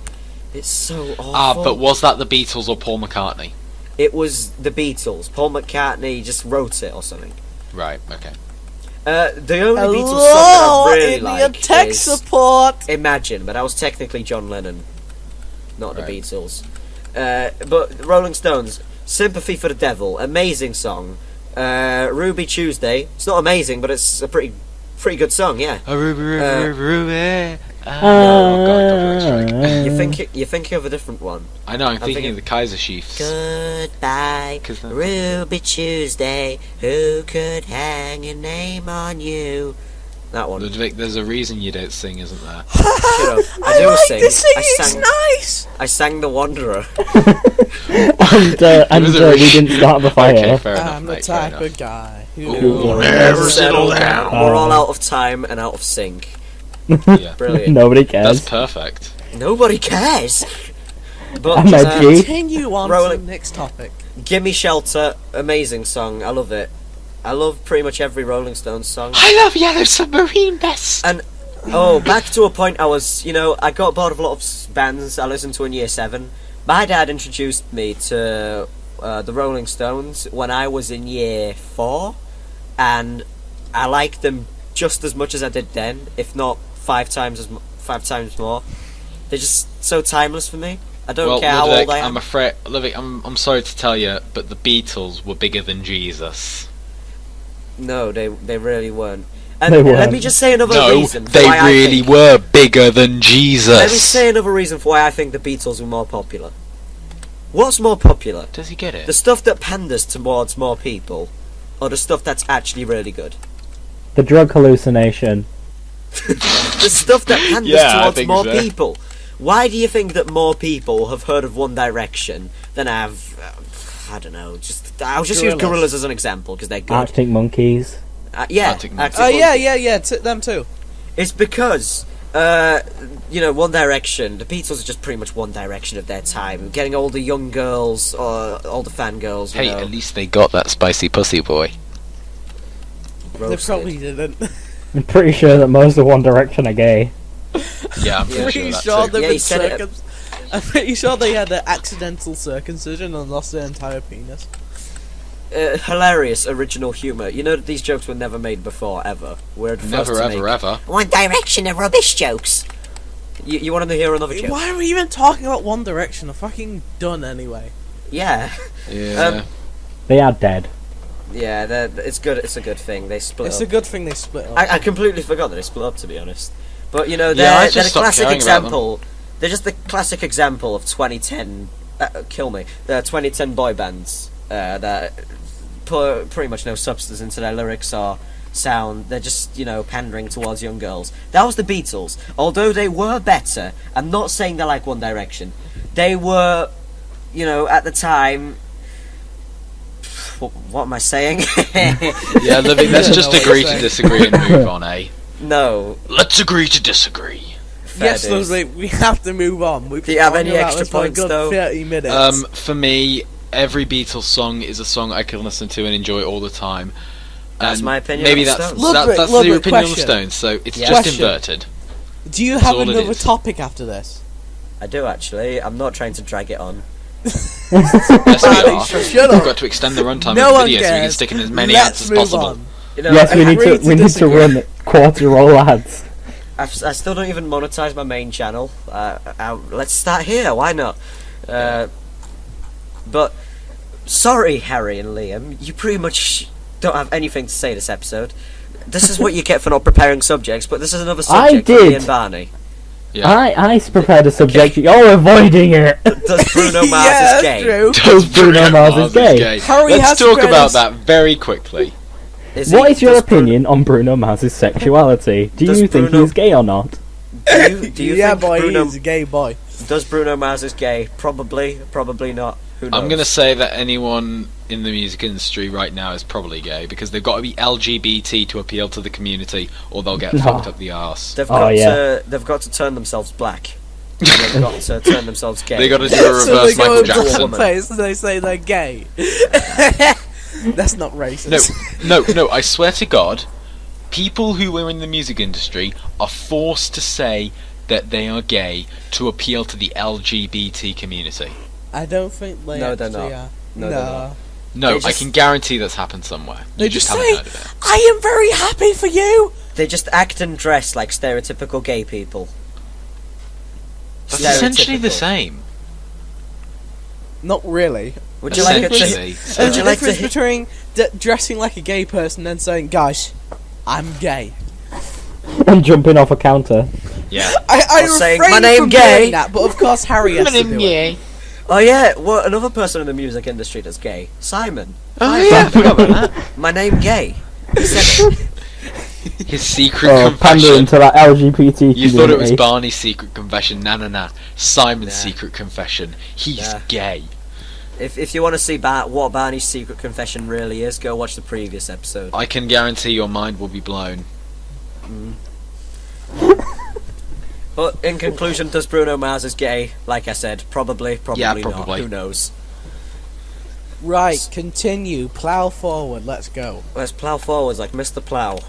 It's so awful. But was that the Beatles or Paul McCartney? It was the Beatles. Paul McCartney just wrote it or something. Right, okay. The only Beatles song Hello, that I really Indian like tech is support. Imagine, but that was technically John Lennon, not the Right. Beatles. But Rolling Stones, Sympathy for the Devil, amazing song. Ruby Tuesday, it's not amazing, but it's a pretty good song, yeah. Ruby. Uh, Oh god, copyright strike. You're thinking of a different one. I know, I'm thinking thinking- of the Kaiser Chiefs. Goodbye, 'Cause that's- Ruby Tuesday. Who could hang a name on you? That one. Ludwik, there's a reason you don't sing, isn't there? Shut up. I do like sing. to sing. I It's sang. nice. I sang The Wanderer. And was a we didn't start the fire. Okay, fair enough, I'm the mate, fair type enough. of guy who Ooh, will never settle down. We're all out of time and out of sync. Yeah. Brilliant. Nobody That's cares. perfect. Nobody cares. But I'm a G. continue on to Rolling- the next topic. Gimme Shelter, amazing song. I love it. I love pretty much every Rolling Stones song. I love Yellow Submarine best. And back to a point I was, I got bored of a lot of bands I listened to in year 7. My dad introduced me to the Rolling Stones when I was in year 4, and I liked them just as much as I did then, if not 5 times more. They're just so timeless for me. I don't care how Ludwik, old I am. I'm afraid, Ludwik, I'm sorry to tell you, but the Beatles were bigger than Jesus. No, they really weren't. And They let weren't. me just say another No, reason. for they why I really think- were bigger than Jesus. Let me say another reason for why I think the Beatles were more popular. What's more popular? Does he get it? The stuff that panders towards more people, or the stuff that's actually really good? The drug hallucination. The stuff that panders Yeah, I towards think more so. people. Why do you think that more people have heard of One Direction than have? I don't know. I'll just use Gorillaz. Gorillaz as an example because they're good. Arctic Monkeys. Yeah, Arctic Arctic Oh Monkeys. yeah, them too. It's because, One Direction, the Beatles are just pretty much One Direction of their time. Getting all the young girls, or all the fangirls, Hey, at least they got that spicy pussy boy. They probably didn't. I'm pretty sure that most of One Direction are gay. Yeah, I'm I'm pretty pretty sure sure that too. they've Yeah, been he said it. I'm pretty sure they had an accidental circumcision and lost their entire penis. Hilarious original humour. You know that these jokes were never made before, ever. We're the first Never, to ever, make. ever. One Direction are rubbish jokes. You want to hear another joke? Why are we even talking about One Direction? They're fucking done anyway. Yeah. Yeah. They are dead. Yeah, it's good. It's a good thing they split It's up. a good thing they split up. I completely forgot that they split up, to be honest. But you know, Yeah, I they're just the stopped classic caring about them. example. They're just the classic example of 2010. Kill me. The 2010 boy bands that put pretty much no substance into their lyrics or sound. They're just, you know, pandering towards young girls. That was the Beatles. Although they were better, I'm not saying they're like One Direction. They were, you know, at the time. What am I saying? Yeah, Ludwik, let's Yeah, just no, agree what to you're disagree and move on, eh? No. Let's agree to disagree. Yes, dues. Ludwig, we have to move on. We've Do you have been any talking about extra this for a points, good though? 30 minutes. For me, every Beatles song is a song I can listen to and enjoy all the time. That's And my opinion Maybe on the that's Stones. Ludwig, that's Ludwig, your opinion on the question. Stones. So it's Yeah. just Question. inverted. Do you that's have all it another is. topic after this? I do actually. I'm not trying to drag it on. Yes, we Barney, are. shut We've up. got to extend the runtime No of the one video so we can cares. stick in as many Let's ads as move possible. on. You know, Yes, we need agree to. to We need to disagree. run quarter roll ads. I still don't even monetize my main channel. Let's start here. Why not? But sorry, Harry and Liam. You pretty much don't have anything to say this episode. This is what you get for not preparing subjects. But this is another subject for me did. and Barney. Yeah. I prepared a subject. You're avoiding it. Does Bruno Mars yeah, is that's gay? true. Does Bruno Mars is gay? Harry Let's has talk to about credit- that very quickly. What is your does Bruno- opinion on Bruno Mars' sexuality? Do Does you think Bruno- he's gay or not? Do you yeah, think boy, Bruno he's a gay boy. does Bruno Mars is gay? Probably not. Who knows? I'm going to say that anyone in the music industry right now is probably gay because they've got to be LGBT to appeal to the community, or they'll get No. fucked up the arse. They've Oh, got yeah. to. They've got to turn themselves black. They've got to turn themselves gay. They got to do a So they reverse go Michael into Jackson. one place and they say they're gay. That's not racist. No, I swear to God, people who are in the music industry are forced to say that they are gay to appeal to the LGBT community. I don't think they No, they're actually not. are. No, they're not. No, They I just- can guarantee that's happened somewhere. They You just just haven't say, heard of it. I am very happy for you. They just act and dress like stereotypical gay people. That's essentially the Stereotypical. same. Not really. Would you like it to? Essentially. There's Would you a like to? difference between dressing like a gay person and saying, guys, I'm gay. And jumping off a counter. Yeah. I Or saying, refrain "My name from gay." doing that, but of course Harry has to do it. Oh yeah, well, another person in the music industry that's gay, Simon. Oh yeah, I forgot about that. My name gay. He said it. His secret Pandering confession. to that LGBT You thought it was community. Barney's secret confession. Nah. Simon's Nah. secret confession. He's Nah. gay. If you want to see what Barney's secret confession really is, go watch the previous episode. I can guarantee your mind will be blown. But in conclusion, does Bruno Mars is gay? Like I said, probably Yeah, not. probably. Who knows? Right, continue. Plough forward. Let's go. Let's plough forwards like Mr. Plough.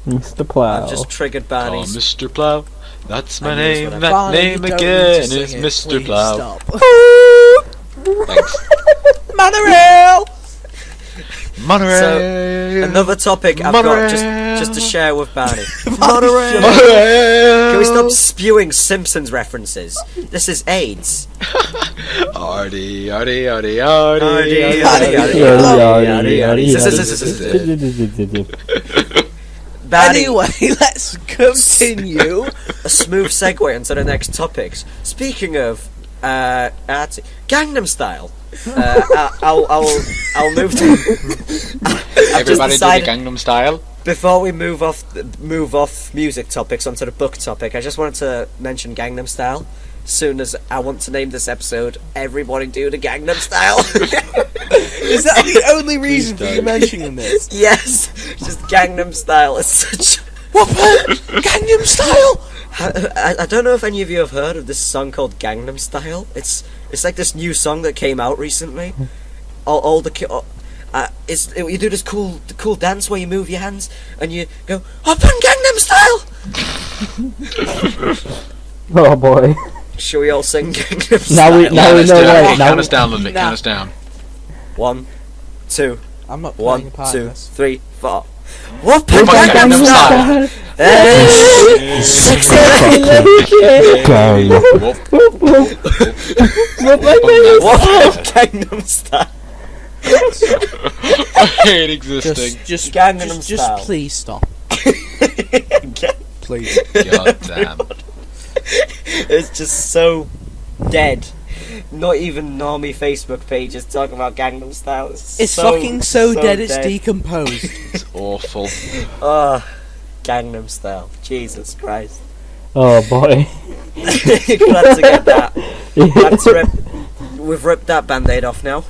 Mr. Plow. I've just triggered Oh, Barney's. Mr. Plow. That's my I knew this name. one. That Barney, you name don't need again to sing is it. Mr. Please Plow. Stop. Thanks. Monorail! Monorail. Another topic I've got just to share with Barney. Monorail! Can we stop spewing Simpsons references? This is AIDS. Arty. Arty, arty, arty, Barney, Anyway, let's continue. a smooth segue into the next topics. Speaking of Gangnam Style, I'll move to. I've just Everybody do the decided, Gangnam Style. before we move off music topics onto the book topic, I just wanted to mention Gangnam Style. Soon as I want to name this episode, everybody do the Gangnam Style. Is that the only reason for you don't. mentioning this? Yes, just Gangnam Style is such. What? Gangnam Style? I don't know if any of you have heard of this song called Gangnam Style. It's like this new song that came out recently. You do this cool dance where you move your hands and you go up on Gangnam Style. Oh boy. Shall we all sing Gangnam Style? Now we know. Wait, count us down, Ludwik. Count us down. 1, 2, I'm not playing 1, a part 2, in this. 3, 4. What the Gangnam Gangnam Style. Style? Hey, sexy lady. Gay. Whoop. What Gangnam Style? I hate existing. Just Gangnam Style. please stop. Please. God damn. It's just so dead. Not even normie Facebook pages talking about Gangnam Style. It's fucking so dead it's decomposed. It's awful. Gangnam Style. Jesus Christ. Oh boy. Glad to get that. Glad to we've ripped that band-aid off now.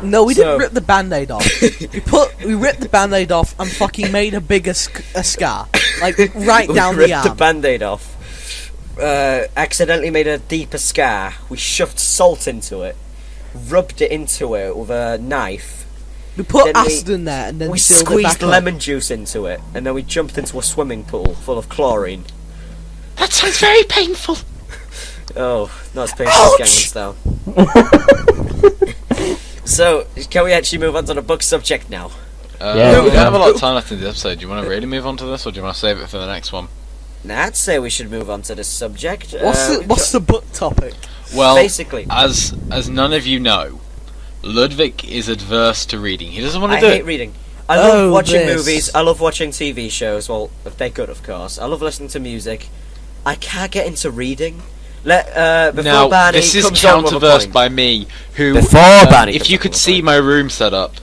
No, we So- didn't rip the band-aid off. We ripped the band-aid off and fucking made a bigger a scar. Like, right down we ripped the arm. the band-aid off. Accidentally made a deeper scar. We shoved salt into it. Rubbed it into it with a knife. We put Then acid in there and then We sealed it squeezed back up. lemon juice into it. And then we jumped into a swimming pool full of chlorine. That sounds very painful. Oh, not as painful as Gangnam Style. So, can we actually move on to the book subject now? Yeah. We don't have a lot of time left in this episode. Do you want to really move on to this, or do you want to save it for the next one? Nah, I'd say we should move on to this subject. What's the book topic? Well, Basically. as none of you know, Ludwik is adverse to reading. He doesn't want I to do hate it. reading. I love watching this. movies. I love watching TV shows. Well, if they're good, of course. I love listening to music. I can't get into reading. Before Now, Barney this is comes on with a counterversed point. by me, who, Before Barney if comes you on could with a see point. my room set up,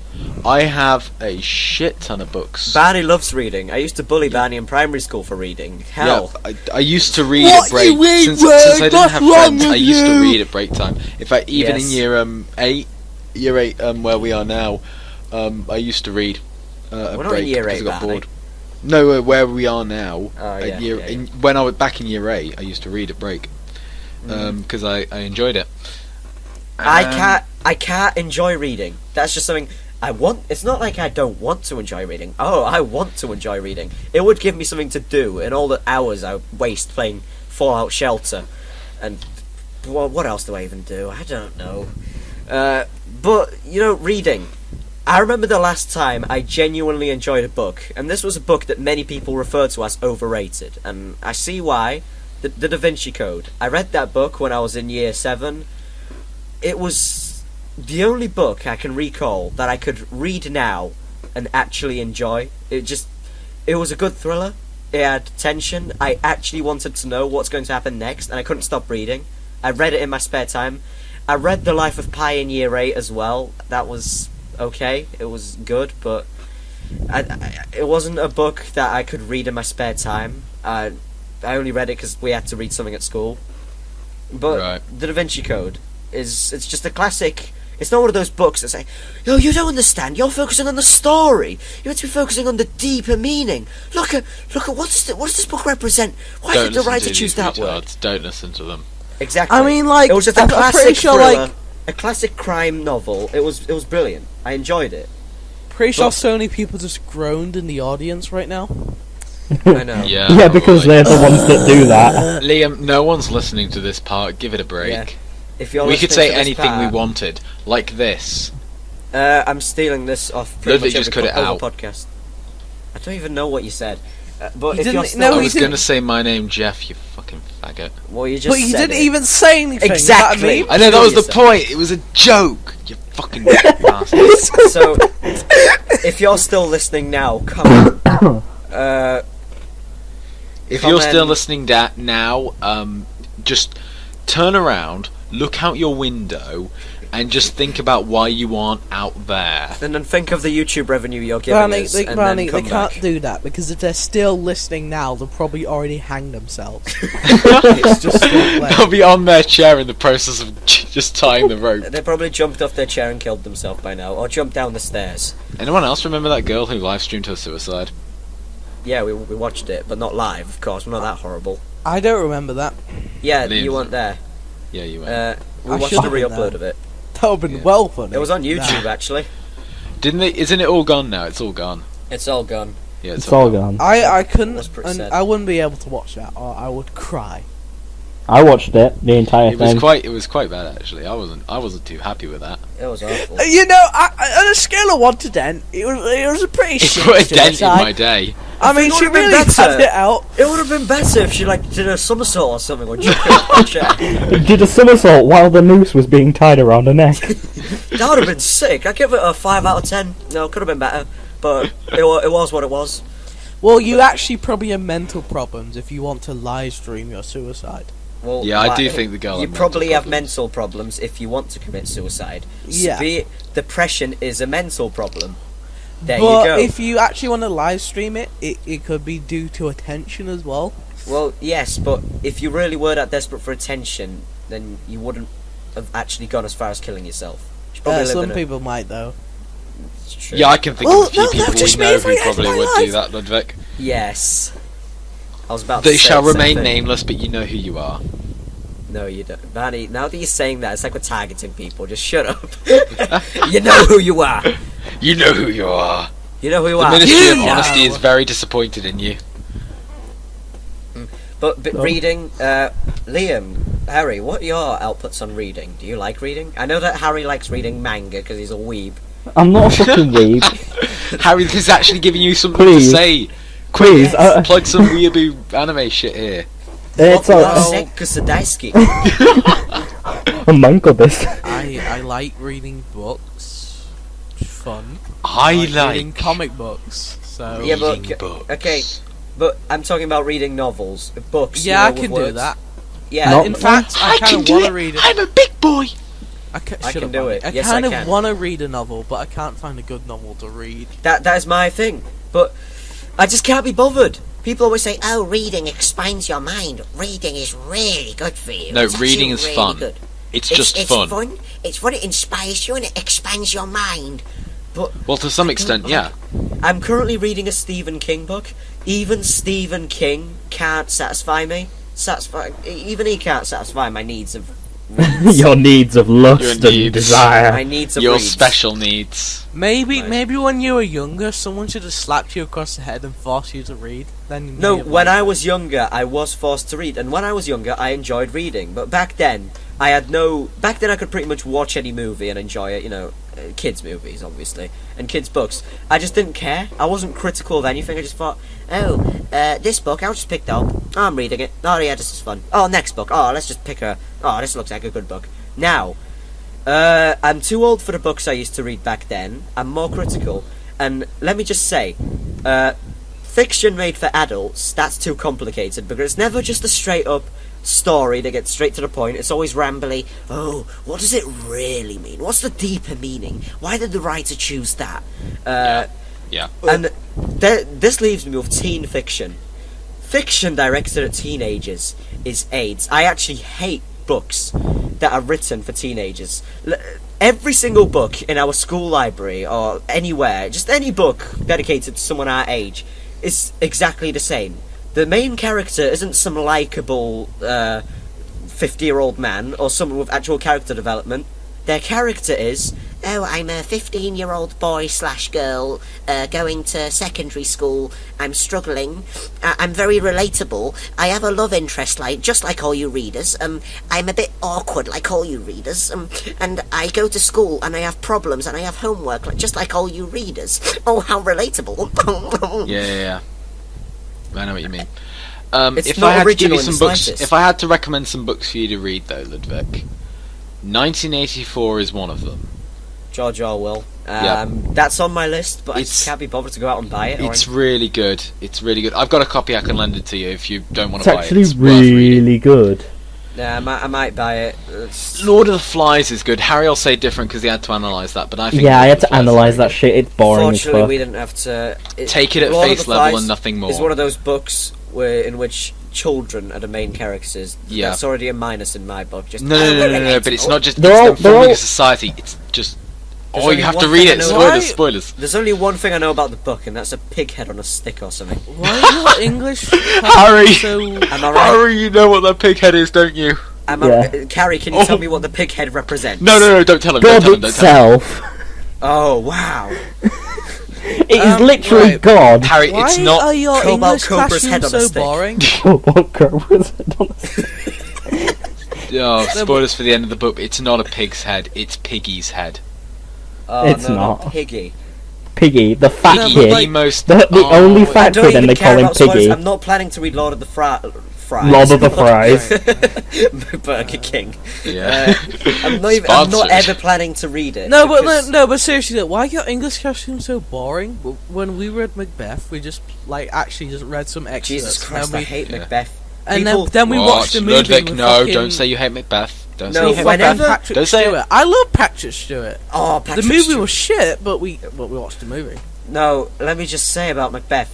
I have a shit ton of books. Barney loves reading. I used to bully Barney in primary school for reading. Hell. Yeah, I used to read What at break. you read, Since Word? I didn't What's have wrong friends, I with used to you? read at break time. In fact, even Yes. in year eight, where we are now, I used to read at We're not break in year because I eight, got Barney. bored. No, where we are now, Oh, at yeah, when I was back in year 8, I used to read at break because I enjoyed it. I can't enjoy reading. That's just something I want. It's not like I don't want to enjoy reading. Oh, I want to enjoy reading. It would give me something to do in all the hours I waste playing Fallout Shelter. And well, what else do I even do? I don't know. But reading. I remember the last time I genuinely enjoyed a book, and this was a book that many people refer to as overrated, and I see why. The Da Vinci Code. I read that book when I was in year 7. It was the only book I can recall that I could read now and actually enjoy. It was a good thriller. It had tension. I actually wanted to know what's going to happen next, and I couldn't stop reading. I read it in my spare time. I read The Life of Pi in year 8 as well. That was okay. It was good, but it wasn't a book that I could read in my spare time. I only read it because we had to read something at school. But Right. The Da Vinci Code it's just a classic. It's not one of those books that say, "No, you don't understand. You're focusing on the story. You're meant to be focusing on the deeper meaning. Look at what does this book represent? Why Don't did the listen writer to choose these that word?" retards. Don't listen to them. Exactly. I mean, like, it was just a I'm classic pretty sure, thriller, like- a classic crime novel. It was brilliant. I enjoyed it. Pretty sure But- so many people just groaned in the audience right now. I know. Yeah, Yeah, because probably. they're the ones that do that. Liam, no one's listening to this part. Give it a break. Yeah. If you're We could listening say to this anything we part, wanted, like this. I'm stealing this off pretty Ludwik much just every cut it out. podcast. I don't even know what you said. But He if you're didn't- still, no, I he was didn't- gonna say my name, Jeff. You fucking faggot. well, you just But you said didn't it. even say anything. Exactly. Is that a meme? I know that was the yourself. point. It was a joke. You fucking bastard. So, if you're still listening now, come on. If you're still Comment. listening now, just turn around, look out your window, and just think about why you aren't out there. And then think of the YouTube revenue you're giving Barney, us, they, and Barney, then they come can't back. do that because if they're still listening now, they'll probably already hang themselves. It's just still They'll playing. be on their chair in the process of just tying the rope. They probably jumped off their chair and killed themselves by now, or jumped down the stairs. Anyone else remember that girl who live streamed her suicide? Yeah, we watched it, but not live, of course. We're not that horrible. I don't remember that. Yeah, Liam's- you weren't there. Yeah, you were. We I watched should've a been re-upload there. of it. That would have been well funny. It was on YouTube actually. Didn't they? Isn't it all gone now? It's all gone. It's all gone. Yeah, It's all gone. I couldn't, That's pretty and sad. I wouldn't be able to watch that, or I would cry. I watched it, the entire It was thing. quite bad actually. I wasn't too happy with that. It was awful. You know, on a scale of 1 to 10, it was a pretty It shit put a dent in suicide. my day. I mean, it she would've been really better. had it out. It would have been better if she like did a somersault or something, or jumped off the chair. Did a somersault while the noose was being tied around her neck. That would have been sick. I give it a 5 out of 10. No, it could have been better, but it was what it was. Well, you actually probably have mental problems if you want to live stream your suicide. Well, Yeah, I do like, think the girl. You had probably mental have problems. mental problems if you want to commit suicide. Yeah. Depression is a mental problem. There But you go. if you actually want to live stream it, it could be due to attention as well. Well, yes, but if you really were that desperate for attention, then you wouldn't have actually gone as far as killing yourself. You probably lived Some in a- people might, though. It's true. Yeah, I can think Well, of a few no, people just we me know for the who rest of probably my would life. do that, Ludwik. Yes. I was about to They say shall the same remain thing. nameless, but you know who you are. No, you don't. Barney, now that you're saying that, it's like we're targeting people. Just shut up. You know who you are. You know who you are. You know who you The are. Ministry You of know. Honesty is very disappointed in you. But Oh. reading, Liam, Harry, what are your outputs on reading? Do you like reading? I know that Harry likes reading manga because he's a weeb. I'm not a fucking weeb. Harry, this is actually giving you something Please. to say. Please, Plug some weeaboo anime shit here. it's Well, a Sadaisuke. mango this. I like reading books. It's fun. I reading like comic books. So Yeah, but- reading books. okay. But I'm talking about reading novels, books. yeah, I with can do words. that. Yeah, No. In fact, I kind of want to read it. I'm a big boy. I shut can up, do Barney. it. I Yes, kind I of can. want to read a novel, but I can't find a good novel to read. that is my thing. But I just can't be bothered. People always say, "Oh, reading expands your mind. Reading is really good for you." No, It's actually reading is really fun. Good. It's just it's fun. fun. It's fun. It inspires you and it expands your mind. Well, to some extent, yeah. I'm currently reading a Stephen King book. Even Stephen King can't satisfy me. Even he can't satisfy my needs of Your needs of lust Your and needs. desire. my needs of Your reads. special needs. Maybe Right. maybe when you were younger, someone should have slapped you across the head and forced you to read. Then you may No, have when liked I it. was younger, I was forced to read, and when I was younger, I enjoyed reading. But back then, I had no. Back then, I could pretty much watch any movie and enjoy it. You know, kids' movies, obviously, and kids' books. I just didn't care. I wasn't critical of anything. I just thought, Oh, this book I just picked up. Oh, I'm reading it. Oh yeah, this is fun. oh, next book. Oh, let's just pick a. Oh, this looks like a good book. Now, I'm too old for the books I used to read back then. I'm more critical, and let me just say, fiction made for adults, that's too complicated because it's never just a straight up story that gets straight to the point. It's always rambly. Oh, what does it really mean? What's the deeper meaning? Why did the writer choose that? Yeah. And this leaves me with teen fiction. Fiction directed at teenagers is AIDS. I actually hate books that are written for teenagers. Every single book in our school library or anywhere, just any book dedicated to someone our age, is exactly the same. The main character isn't some likeable 50-year-old man or someone with actual character development. Their character is, Oh, I'm a 15-year-old boy/girl going to secondary school. I'm struggling. I'm very relatable. I have a love interest, just like all you readers. I'm a bit awkward, like all you readers. And I go to school and I have problems and I have homework, just like all you readers. Oh, how relatable! Yeah. I know what you mean. It's If not I had to give original you in the some books, slightest. if I had to recommend some books for you to read, though, Ludwik, 1984 is one of them. George Orwell. Yeah. That's on my list, but I It's- just can't be bothered to go out and buy it. or It's really good. It's really good. I've got a copy I can lend it to you if you don't want It's to buy actually it. It's worth reading. really good. Yeah, I might buy it. It's- Lord of the Flies is good. Harry will say different because he had to analyse that, but I think Yeah, I Lord had of the to Flies is analyse very that shit. It's boring as Fortunately, fuck. we didn't have to Take it at Lord of face the level Flies and nothing more. It's one of those books in which children are the main characters. Yeah. That's already a minus in my book. Just No, but it's not just They're it's all- them forming they're all- a society. It's just There's you only have one to read thing I it. know Spoilers, about- spoilers. There's only one thing I know about the book, and that's a pig head on a stick or something. Why is your English Harry! so... Am I right? Harry, you know what that pig head is, don't you? Carrie, can you tell me what the pig head represents? No, don't tell him. God Don't tell him. itself. Oh, wow. It is literally right. God. Harry, Why it's not. are your Cobalt English Cobra's head classrooms on a so stick. boring? Oh, spoilers for the end of the book. It's not a pig's head. It's Piggy's head. Oh, It's no, not. Piggy. Piggy, the fat No, but kid. like- The only I fat don't kid, even and they care call him about spoilers. Piggy. I'm not planning to read Lord of the Fries. Lord of the Fries. Burger King. Yeah. I'm not Sponsored. ever planning to read it. No, but because- but seriously, why are your English classrooms so boring? When we read Macbeth, we just actually just read some extras. Jesus Christ, and I we, hate Yeah. Macbeth. and People- then we watched the movie. Ludwig, with no, fucking, don't say you hate Macbeth. Don't No, say you hate whenever- Macbeth. Patrick Don't say it. Stewart. I love Patrick Stewart. Oh, The Patrick movie Stewart. was shit, but we watched the movie. No, let me just say about Macbeth.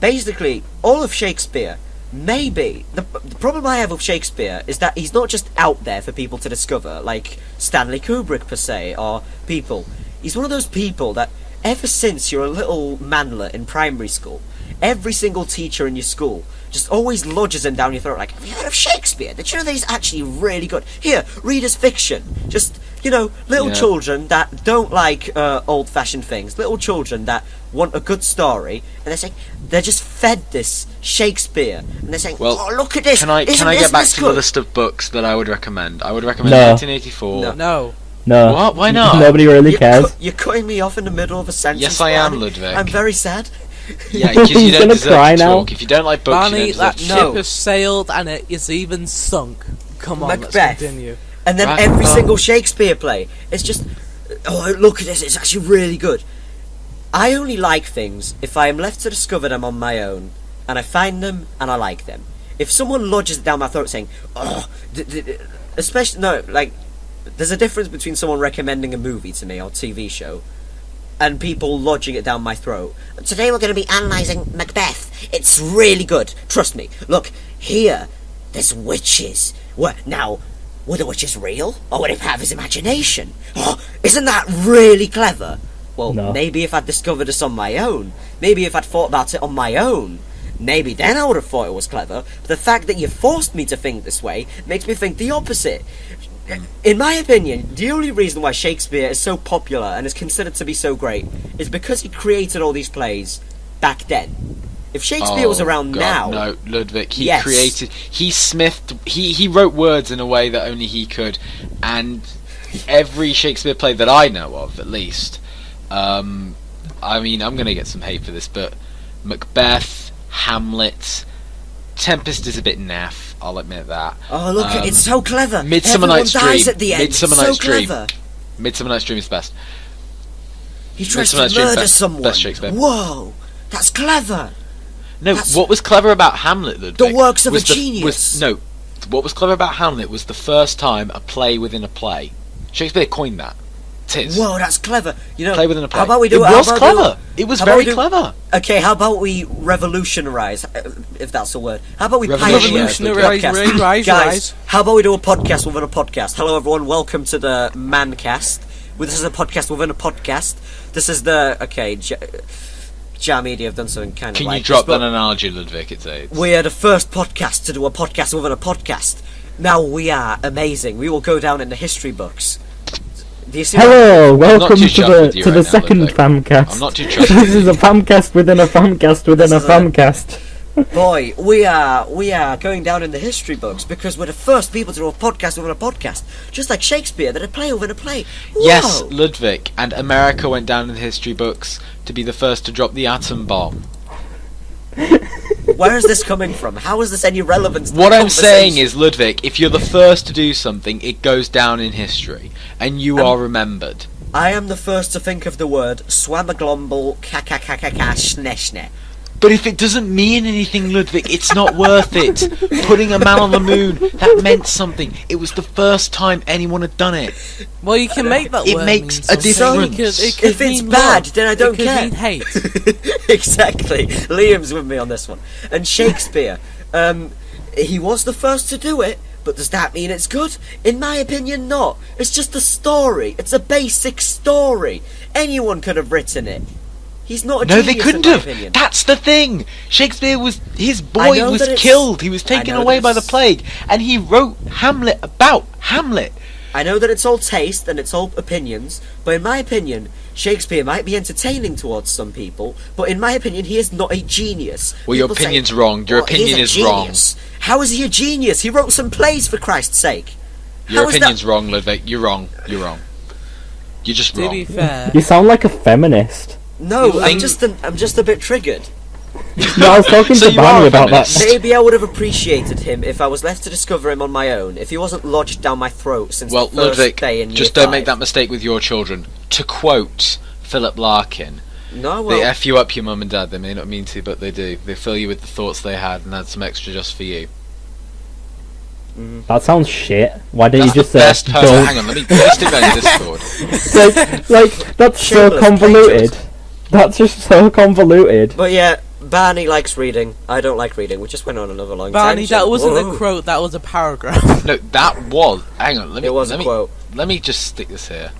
Basically, all of Shakespeare, maybe the problem I have with Shakespeare is that he's not just out there for people to discover, like Stanley Kubrick per se, or people. He's one of those people that ever since you're a little manlet in primary school, every single teacher in your school just always lodges him down your throat like, have you heard of Shakespeare? Did you know that he's actually really good? Here, read his fiction. Just, little Yeah. children that don't like old-fashioned things, little children that want a good story, and they're just fed this Shakespeare, and they're saying, Well, oh, look at this. Can I Isn't get back this to good? the list of books that I would recommend? I would recommend No. 1984. No. No. No. What? Why not? Nobody really cares. You're cutting me off in the middle of a sentence. Yes, I am, Barney. Ludwig. I'm very sad. Yeah, because you He's don't gonna deserve cry to now. talk. If you don't like books, Barney, you don't that deserve ship to No. talk. has sailed and it is even sunk. Come on, Macbeth. let's continue. And then Right. every Oh. single Shakespeare play, it's just, oh, look at this, it's actually really good. I only like things if I am left to discover them on my own, and I find them, and I like them. If someone lodges it down my throat saying, oh, especially, no, like, there's a difference between someone recommending a movie to me or TV show, and people lodging it down my throat. Today we're going to be analysing Macbeth. It's really good. Trust me. Look, here, there's witches. Now, were the witches real? Or would it have his imagination? Oh, isn't that really clever? Well, No. maybe if I'd discovered this on my own. Maybe if I'd thought about it on my own. Maybe then I would have thought it was clever. But the fact that you forced me to think this way makes me think the opposite. In my opinion, the only reason why Shakespeare is so popular and is considered to be so great is because he created all these plays back then. If Shakespeare was around God, now, no, Ludwig. He Yes. created. He smithed. He wrote words in a way that only he could, and every Shakespeare play that I know of, at least. I mean, I'm gonna get some hate for this, but Macbeth, Hamlet, Tempest is a bit naff. I'll admit that. oh look, it's so clever. Midsummer Everyone Night's dies Dream. at the end. Midsummer so Night's Dream. clever. Midsummer Night's Dream is the best. He tries Midsummer to Night's Dream, murder best someone. Shakespeare. Whoa, that's clever. No, That's- what was clever about Hamlet, Ludwig? The works of was a the- genius. What was clever about Hamlet was the first time a play within a play. Shakespeare coined that. Tis. Whoa, that's clever. Play within a play. How about we do it? how Was about clever. It was how about very we do- clever. Okay, how about we revolutionize, if that's a word? How about we Revolutionize pioneer the the podcast. podcast? Rise. Guys, how about we do a podcast within a podcast? Hello, everyone. Welcome to the Mancast. This is a podcast within a podcast. This is the Jar Media have done something kind of Can like you drop this, that but analogy, Ludwig? It's we are the first podcast to do a podcast within a podcast. Now we are amazing. We will go down in the history books. Do you see what- Hello, welcome too to chuffed the with you right now, second Ludwig. Famcast. I'm not too chuffed. This is a Famcast within a Famcast within a This is a- Famcast. Boy, we are going down in the history books because we're the first people to do a podcast within a podcast. Just like Shakespeare, that a play within a play. Whoa. Yes, Ludwig, and America went down in the history books to be the first to drop the atom bomb. Where is this coming from? How is this any relevance to What the I'm saying conversation? is, Ludwig, if you're the first to do something, it goes down in history, and you are remembered. I am the first to think of the word swamaglomble kakakakaka. But if it doesn't mean anything, Ludwig, it's not worth it. Putting a man on the moon, that meant something. It was the first time anyone had done it. Well, you can make that It word makes mean a something. difference. It could If it's mean bad, love. then I don't it could care. mean hate. Exactly. Liam's with me on this one. And Shakespeare, he was the first to do it, but does that mean it's good? In my opinion, not. It's just a story. It's a basic story. Anyone could have written it. He's not a No, genius, they couldn't in my have. opinion. That's the thing. Shakespeare was his I boy know was that it's- killed. He was I taken know away that by the it's- plague, and he wrote Hamlet about Hamlet. I know that it's all taste and it's all opinions, but in my opinion, Shakespeare might be entertaining towards some people, but in my opinion, he is not a genius. Well, your People say, opinion's wrong. Your "Well, he's opinion a is wrong. genius." How is he a genius? He wrote some plays, for Christ's sake. Your How is that- opinion's wrong, Ludwik. You're wrong. You're wrong. You're just To wrong. be fair, You sound like a feminist. No, You I'm think- just a bit triggered. No, I was talking So to you are Barney a about that. feminist. Maybe I would have appreciated him if I was left to discover him on my own. If he wasn't lodged down my throat since Well, the first Ludwik, day in just year don't make that 5. mistake with your children. To quote Philip Larkin, No, they well, F you up, your mum and dad. They may not mean to, but they do. They fill you with the thoughts they had and add some extra just for you. That sounds shit. Why don't That's you just the best say person. don't? Hang on, let me stick that in Discord. like that's so Shameless convoluted. That's just so convoluted. but yeah, Barney likes reading. I don't like reading. We just went on another long Barney, tangent. that wasn't Whoa. a quote, that was a paragraph. No, that was. Hang on, let me. It was let a me, quote. Let me just stick this here.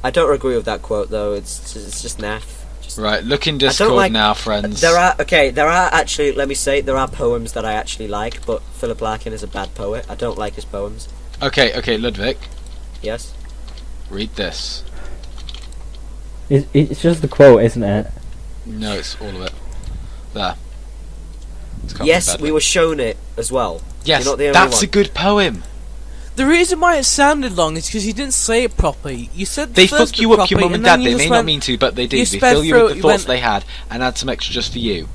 I don't agree with that quote though. It's just naff. Just, Right, look in Discord like- now, friends. There are actually. Let me say there are poems that I actually like, but Philip Larkin is a bad poet. I don't like his poems. Okay, Ludwik, Yes. read this. It's just the quote, isn't it? No, it's all of it. There. It's covered Yes, badly. we were shown it as well. Yes, You're not the only that's one. a good poem. The reason why it sounded long is because you didn't say it properly. You said the They first fuck you bit up, your properly, mum and then dad. you They just may not went- mean to, but they do. you They sped fill you through with it, the you thoughts went- they had and add some extra just for you.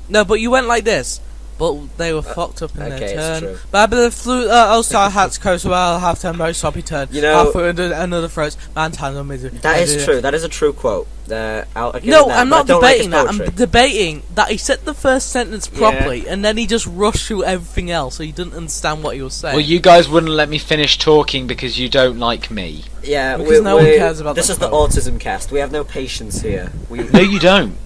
No, but you went like this. But they were fucked up in okay, their it's turn. true. Babylon flew. All-star hats coast well. Half time most sloppy turn. You know- half foot another throats. Man's hand on me. That is true. That is a true quote. I'll give No, it that, I'm but I not don't like his debating that. I'm poetry. debating that he said the first sentence properly, and then he just rushed through everything else, so you didn't understand what he was saying. Well, you guys wouldn't let me finish talking because you don't like me. Yeah, Because no one cares about this that is the quote. autism cast. We have no patience here. We No, you don't.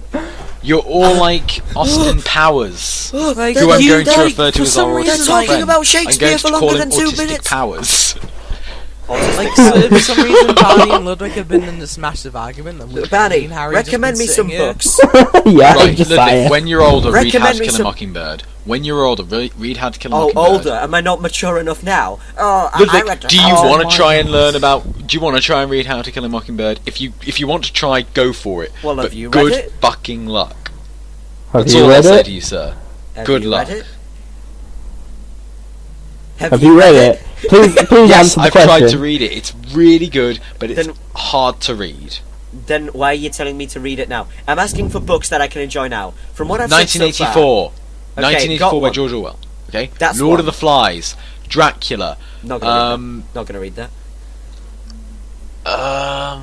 You're all like Austin Powers, Like, who I'm you- going to like, refer to for as some our reason, autistic like- friend. about I'm Shakespeare going for to call longer him than 2 Autistic minutes. Powers. Like, so for some reason, Barney and Ludwik have been in this massive argument. And we've Barney, seen Harry just recommend been me some sitting here. books. Yeah, Right, just Ludwig, saying. when you're older, read How Recommend to me Kill a some- Mockingbird. When you're older, read How to Kill a Oh, Mockingbird. older. Am I not mature enough now? Oh, I Ludwig, read. do you oh, want my to try and God. learn about? Do you want to try and read How to Kill a Mockingbird? If you want to try, go for it. Well, have but you read good it? fucking luck. Have That's you all I'll read say it? to you, sir. Have Good you luck. Read it? Have you read it? Please Yes, answer the I've question. tried to read it. It's really good, but it's Then- hard to read. Then why are you telling me to read it now? I'm asking for books that I can enjoy now. From what I've said so 1984. far, 1984 got by one. George Orwell. Okay. That's Lord one. of the Flies, Dracula. not gonna read that.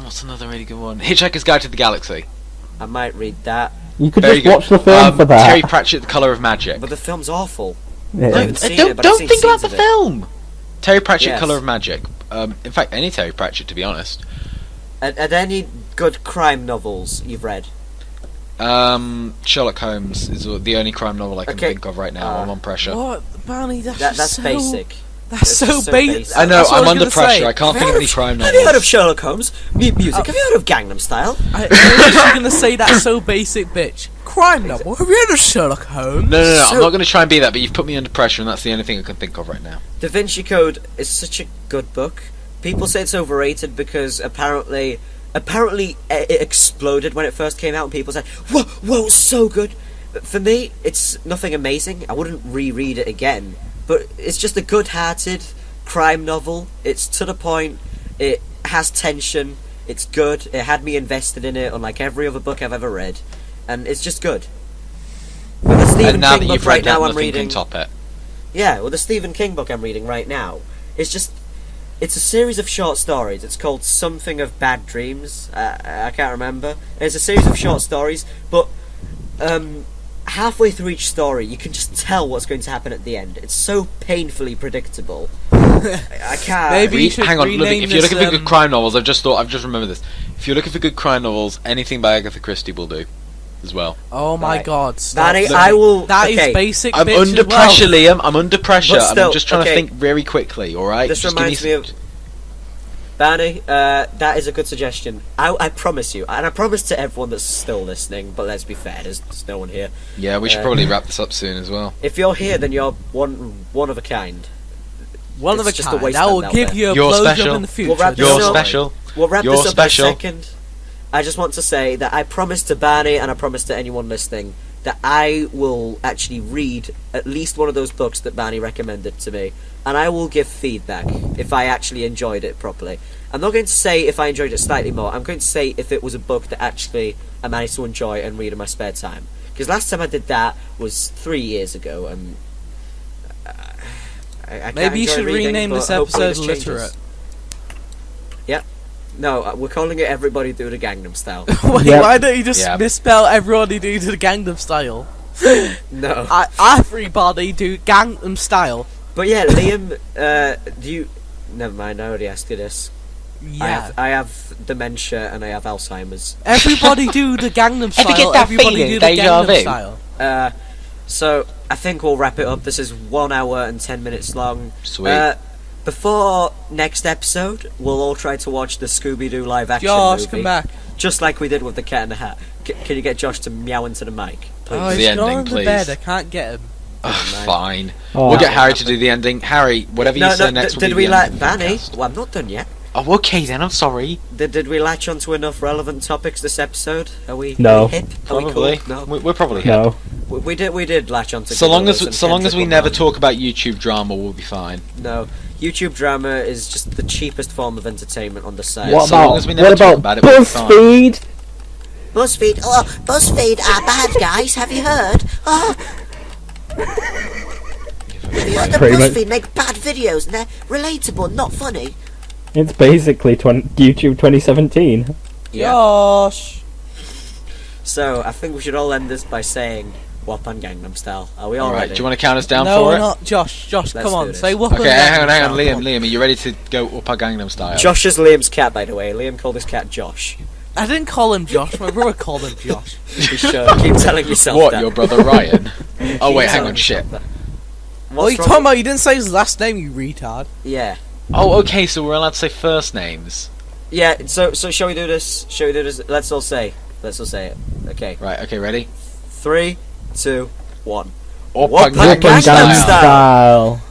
What's another really good one? Hitchhiker's Guide to the Galaxy. I might read that, You could Very just good. watch the film for that. Terry Pratchett, The Colour of Magic. but the film's awful. Yeah. I haven't seen don't it, but I've don't seen think about scenes the of it. film. Terry Pratchett, Yes. Colour of Magic. In fact, any Terry Pratchett, to be honest. Are there any good crime novels you've read? Sherlock Holmes is the only crime novel I can Okay, think of right now. I'm on pressure. What, Barney? That's That's so, basic. That's It's so just so basic. basic. I know, That's what I'm I was under gonna pressure. say. I can't Have think you of any heard crime Have you heard of novels. Sherlock Holmes? Music. Have you heard of Gangnam Style? I was just gonna say that so basic, bitch. Crime novel. Have you heard of Sherlock Holmes? No, So- I'm not going to try and be that, but you've put me under pressure, and that's the only thing I can think of right now. Da Vinci Code is such a good book. People say it's overrated because apparently it exploded when it first came out, and people said, "Whoa, it's so good." But for me, it's nothing amazing. I wouldn't reread it again. But it's just a good-hearted crime novel. It's to the point. It has tension. It's good. It had me invested in it, unlike every other book I've ever read, and it's just good. With the Stephen And now King that you've book read right that, now, I'm nothing reading. can top it. Yeah, well, the Stephen King book I'm reading right now, it's a series of short stories. It's called Something of Bad Dreams. I can't remember. It's a series of short stories, but halfway through each story, you can just tell what's going to happen at the end. It's so painfully predictable. I can't. Maybe you should Hang on, rename if you're this, looking for good crime novels, I've just remembered this. If you're looking for good crime novels, anything by Agatha Christie will do, as well. Oh my Right. God! Stop. Barney, Look, I will. That is okay. basic. I'm bitch, under as well. pressure, Liam. I'm under pressure, But and still, I'm just trying okay. to think very quickly. All right. This Just reminds give me Barney, that is a good suggestion. I promise you, and I promise to everyone that's still listening, but let's be fair, there's no one here. Yeah, we should probably wrap this up soon as well. If you're here, then you're one of a kind. One of a It's just a kind. waste I will out give there. you a You're blowjob special. in the future. We'll wrap this You're up. special. We'll wrap You're this up special. in a second. I just want to say that I promise to Barney and I promise to anyone listening that I will actually read at least one of those books that Barney recommended to me, and I will give feedback if I actually enjoyed it properly. I'm not going to say if I enjoyed it slightly more, I'm going to say if it was a book that actually I managed to enjoy and read in my spare time. Because last time I did that was 3 years ago, and I can't Maybe you enjoy should reading, rename but this hopefully episode changes. Literate. Yep. No, we're calling it Everybody Do the Gangnam Style. Wait, Yep. why don't you just Yep. misspell everybody do the Gangnam Style? No. Everybody do Gangnam Style. But yeah, Liam, do you... Never mind, I already asked you this. Yeah. I have dementia and I have Alzheimer's. Everybody do the Gangnam Style. Ever get that Everybody feeling, do the deja Gangnam vu? Style. So, I think we'll wrap it up. This is 1 hour and 10 minutes long. Sweet. Before next episode, we'll all try to watch the Scooby-Doo live action Josh, movie. come back. Just like we did with the Cat in the Hat. Can you get Josh to meow into the mic, please? Oh, The he's ending, gone on the please. bed. I can't get him. Fine. Oh. We'll get Harry to do the ending. Harry, whatever you say next will did be we the let end of the Barney? podcast. Well, I'm not done yet. Oh, okay then. I'm sorry. Did we latch onto enough relevant topics this episode? Are we No. hip? Are we Probably. cool? No. We're probably here. No. We did latch onto. So long as Gorillaz and we Kendrick never Lamar. talk about YouTube drama, we'll be fine. No, YouTube drama is just the cheapest form of entertainment on the site. What so long about as we never talk about it, we'll be fine. BuzzFeed? BuzzFeed, BuzzFeed are bad guys, have you heard? Oh. Have you heard that Pretty much. BuzzFeed make bad videos and they're relatable, not funny? It's basically YouTube 2017. Yeah. Josh. So I think we should all end this by saying "Wop on Gangnam Style." Are we all Alright, ready? do you want to count us down No, for we're it? not. Josh, Let's come do on. this. Say whoop Okay, hang on, Gangnam Style. Liam, are you ready to go up our Gangnam Style? Josh is Liam's cat, by the way. Liam called his cat Josh. I didn't call him Josh. My brother called him Josh. You should keep telling yourself What, that. your brother Ryan? Oh wait, Keep hang telling on, shit. yourself that. What are you What's talking wrong? about? You didn't say his last name, you retard. Yeah. Oh, okay, so we're allowed to say first names. Yeah. So shall we do this? Shall we do this? Let's all say it. Okay. Right, okay, ready? 3, 2, 1. Oppa Oppa Gangnam Gangnam Style. Style. Style.